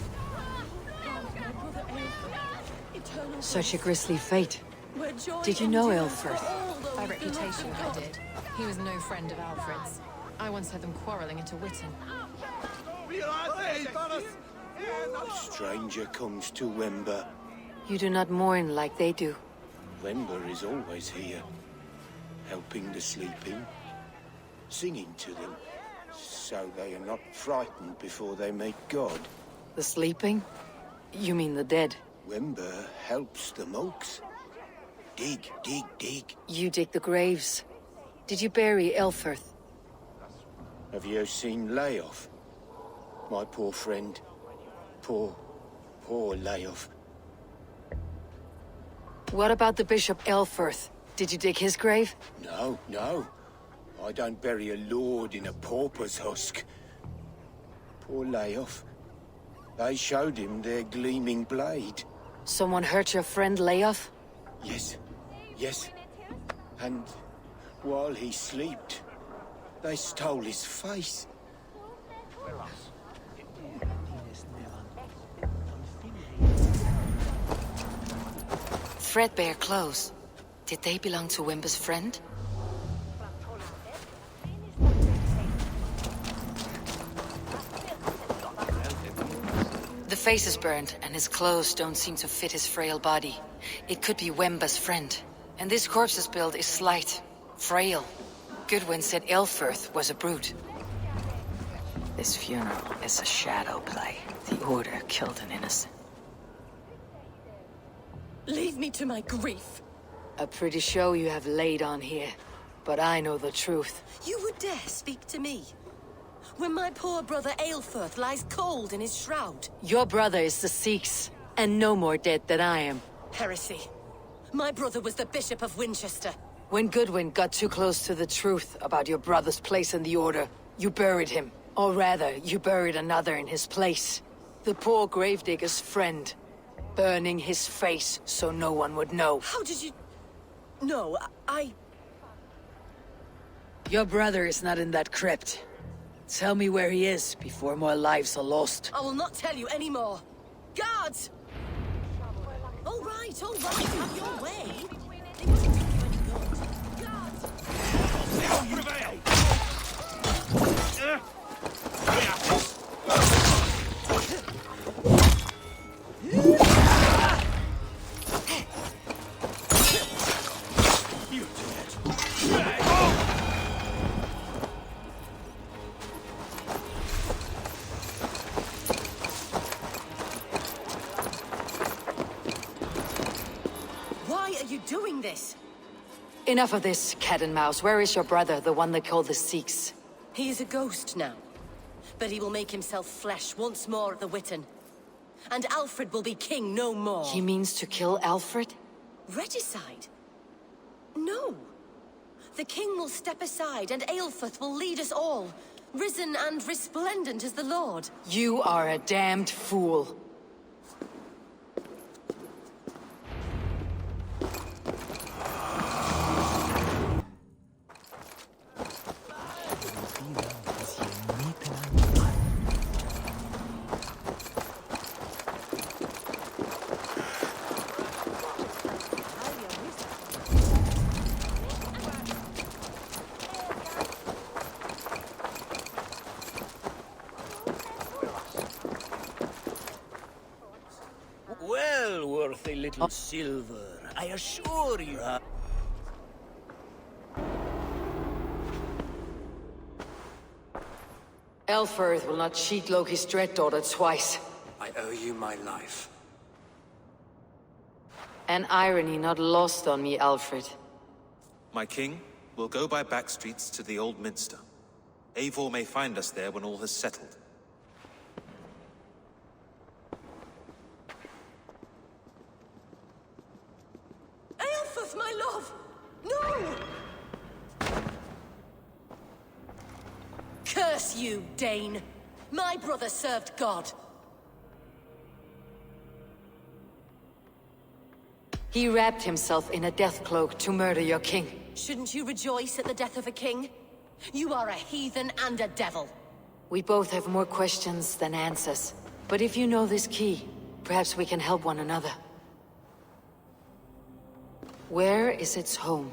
Such a grisly fate. Did you know Elfirth? By reputation, I did. He was no friend of Alfred's. I once had them quarreling at a Witten. A stranger comes to Wember. You do not mourn like they do. Wember is always here, helping the sleeping, singing to them, so they are not frightened before they meet God. The sleeping? You mean the dead? Wember helps the monks. Dig, dig, dig. You dig the graves. Did you bury Elfirth? Have you seen Layoff? My poor friend. Poor Layoff. What about the Bishop Elfirth? Did you dig his grave? No, no. I don't bury a lord in a pauper's husk. Poor Layoff. They showed him their gleaming blade. Someone hurt your friend Layoff? Yes, yes. And while he slept, they stole his face. Threadbare clothes. Did they belong to Wember's friend? face is burned, and his clothes don't seem to fit his frail body. It could be Wemba's friend. And this corpse's build is slight, frail. Goodwin said Elfirth was a brute. This funeral is a shadow play. The Order killed an innocent. Leave me to my grief. A pretty show you have laid on here. But I know the truth. You would dare speak to me? When my poor brother Aelfirth lies cold in his shroud. Your brother is the Sikhs, and no more dead than I am. Heresy. My brother was the Bishop of Winchester. When Goodwin got too close to the truth about your brother's place in the Order, you buried him. Or rather, you buried another in his place. The poor gravedigger's friend. Burning his face so no one would know. How did you... No, I... Your brother is not in that crypt. Tell me where he is before more lives are lost. I will not tell you anymore. Guards! All right, have your way. They won't do you any good. Why are you doing this? Enough of this, cat and mouse. Where is your brother, the one they call the Sikhs? He is a ghost now. But he will make himself flesh once more at the Witten. And Alfred will be king no more. He means to kill Alfred? Regicide? No. The king will step aside and Aelfirth will lead us all. Risen and resplendent as the Lord. You are a damned fool. Well worth a little silver, I assure you. Elfirth will not cheat Loki's dread-daughter twice. I owe you my life. An irony not lost on me, Alfred. My king, we'll go by back streets to the Old Minster. Eivor may find us there when all has settled. Aelfirth, my love! No! Curse you, Dane! My brother served God. He wrapped himself in a death cloak to murder your king. Shouldn't you rejoice at the death of a king? You are a heathen and a devil. We both have more questions than answers. But if you know this key, perhaps we can help one another. Where is its home?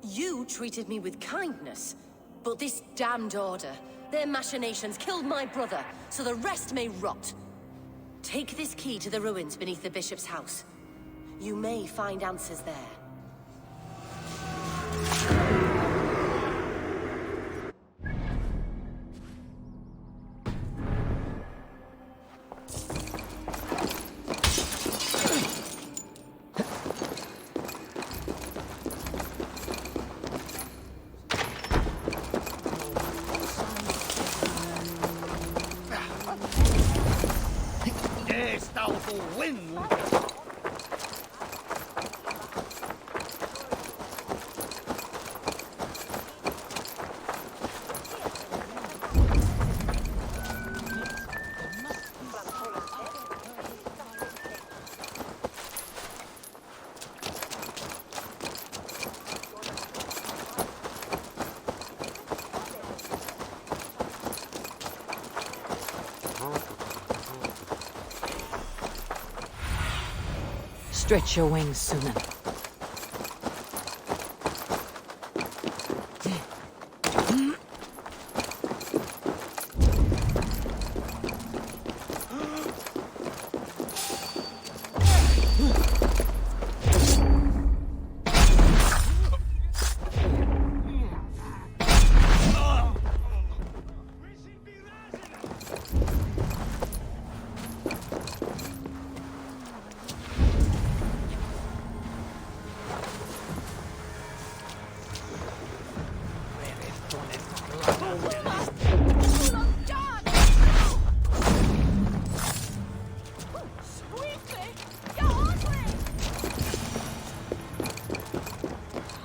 You treated me with kindness, but this damned order, their machinations killed my brother, so the rest may rot. Take this key to the ruins beneath the bishop's house. You may find answers there. Yes, thou will win. Stretch your wings, Sunan.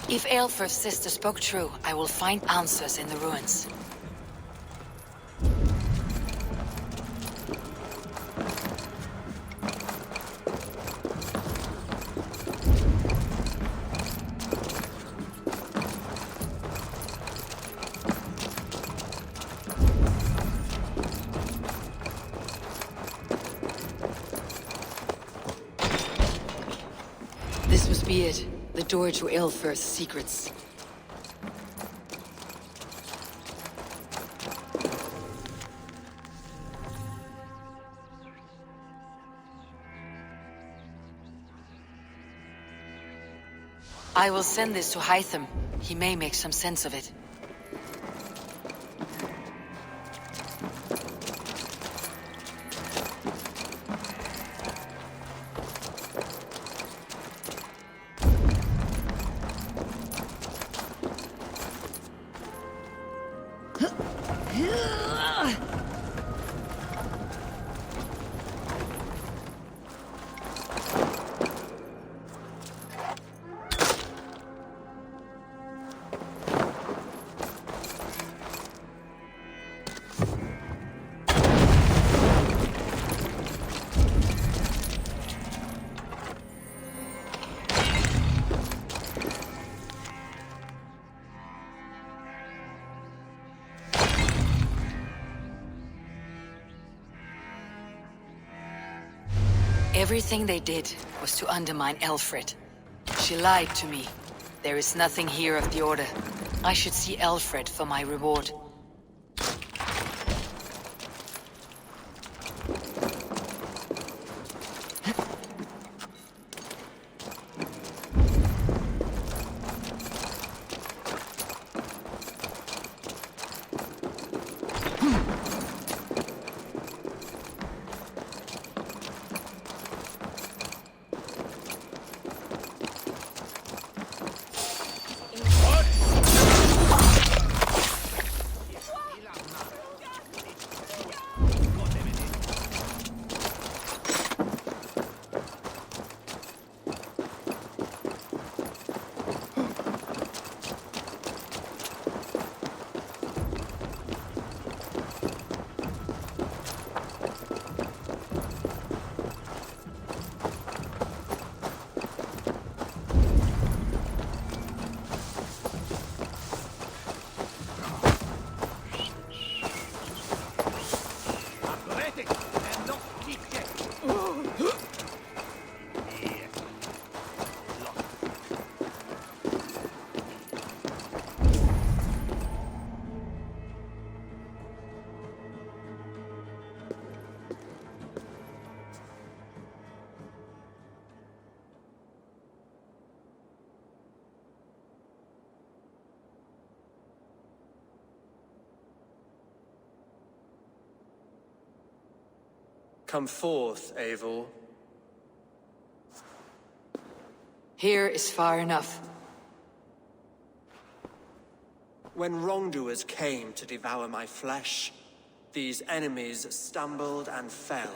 If Aelfir's sister spoke true, I will find answers in the ruins. This must be it. The door to Aelfir's secrets. I will send this to Hytham. He may make some sense of it. Everything they did was to undermine Aelfred. She lied to me. There is nothing here of the Order. I should see Aelfred for my reward. Come forth, Eivor. Here is far enough. When wrongdoers came to devour my flesh, these enemies stumbled and fell.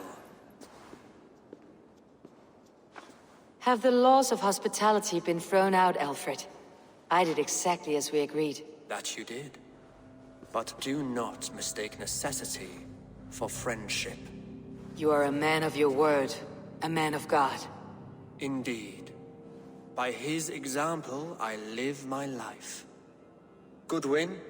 Have the laws of hospitality been thrown out, Aelfred? I did exactly as we agreed. That you did. But do not mistake necessity for friendship. You are a man of your word, a man of God. Indeed. By his example, I live my life. Goodwin?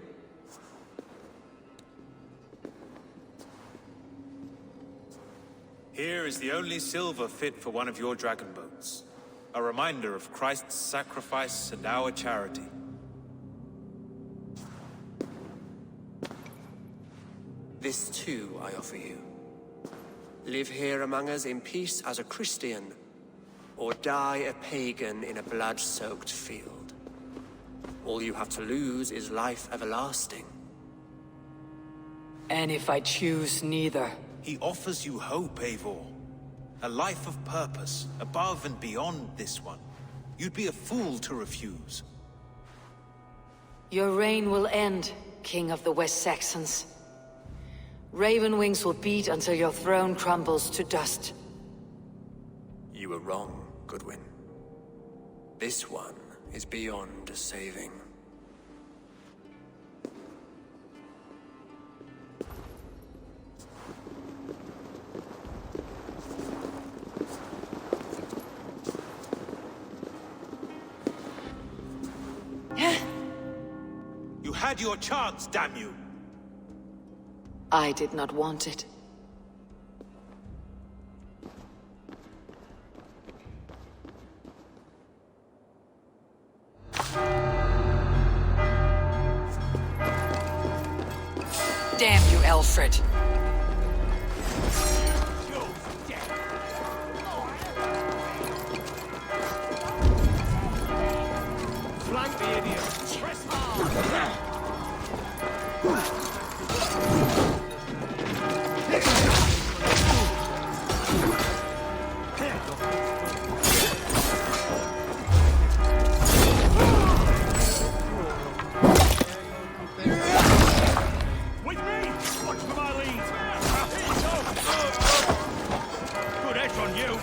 Here is the only silver fit for one of your dragon boats. A reminder of Christ's sacrifice and our charity. This too I offer you. Live here among us in peace as a Christian, or die a pagan in a blood-soaked field. All you have to lose is life everlasting. And if I choose neither? He offers you hope, Eivor. A life of purpose, above and beyond this one. You'd be a fool to refuse. Your reign will end. King of the West Saxons. Raven wings will beat until your throne crumbles to dust. You were wrong, Goodwin. This one is beyond saving. You had your chance, damn you! I did not want it. Damn you, Alfred. Flank the idiot! With me! Watch for my lead! Good edge on you!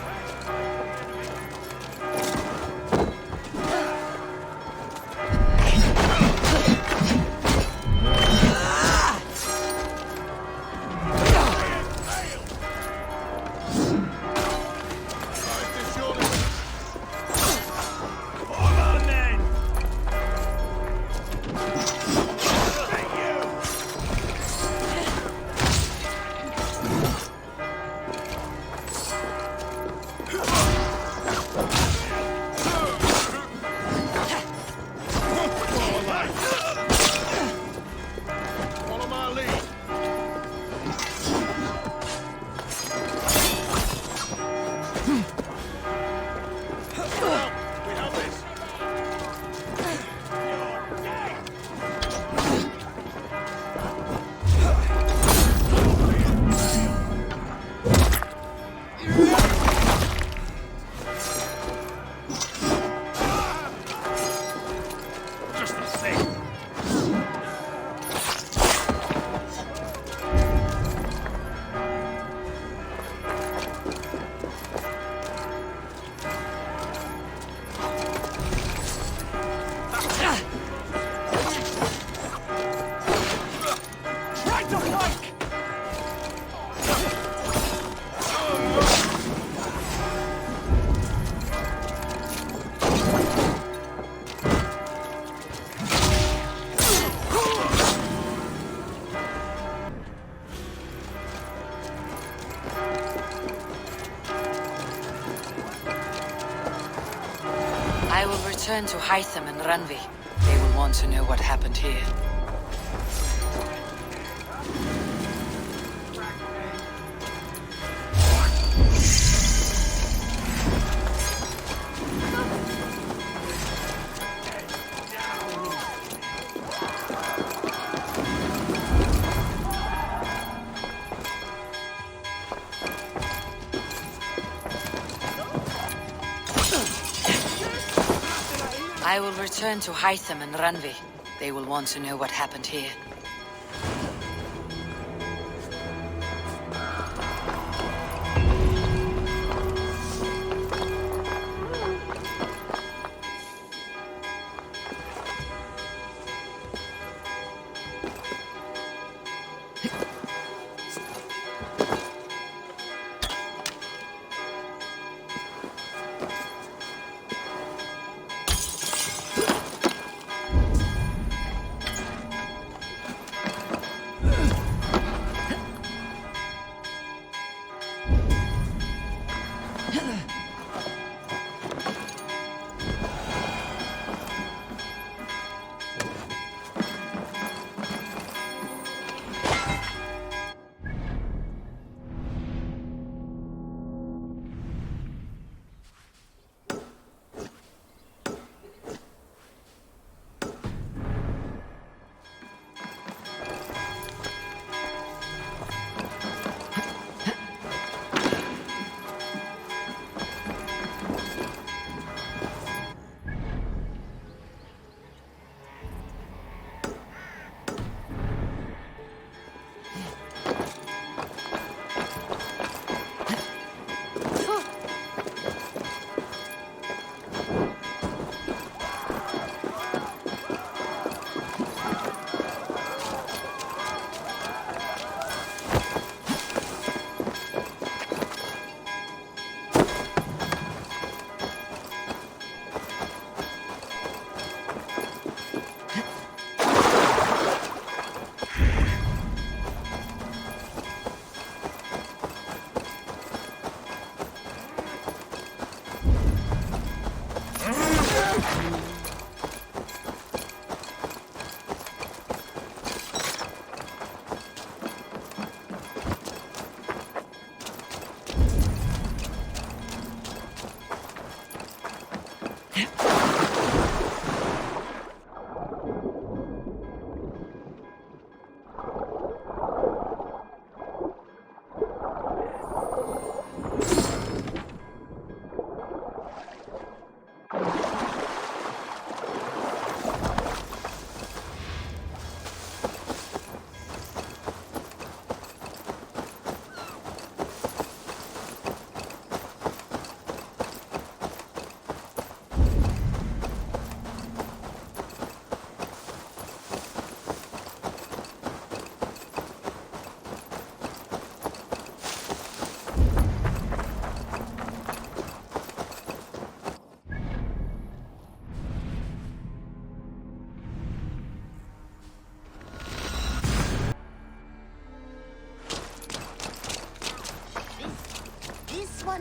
I will return to Hytham and Ranvi. They will want to know what happened here. I will return to Hytham and Ranvi. They will want to know what happened here.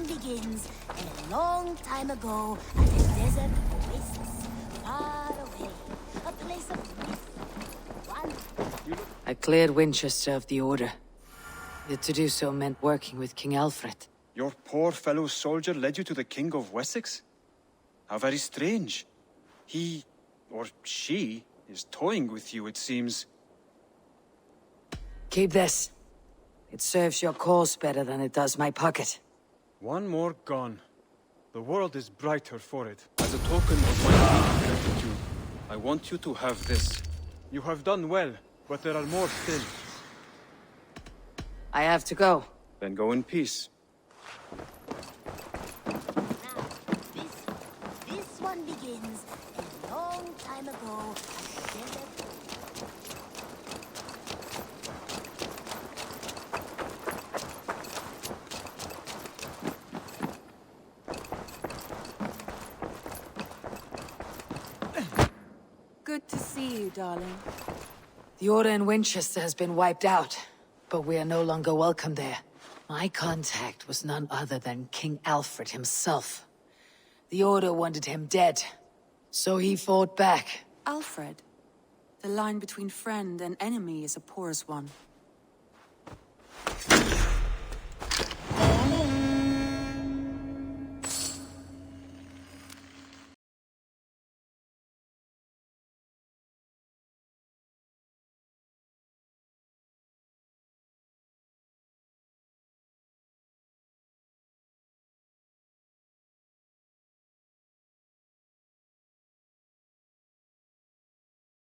one begins a long time ago at a desert oasis far away. A place of myth. I cleared Winchester of the Order. Yet to do so meant working with King Alfred. Your poor fellow soldier led you to the King of Wessex? How very strange. He, or she, is toying with you, it seems. Keep this. It serves your cause better than it does my pocket. One more gone. The world is brighter for it. As a token of my deep gratitude, I want you to have this. You have done well, but there are more still. I have to go. Then go in peace. This one begins a long time ago at the desert. Good to see you, darling. The Order in Winchester has been wiped out, but we are no longer welcome there. My contact was none other than King Alfred himself. The Order wanted him dead, so he fought back. Alfred. The line between friend and enemy is a porous one.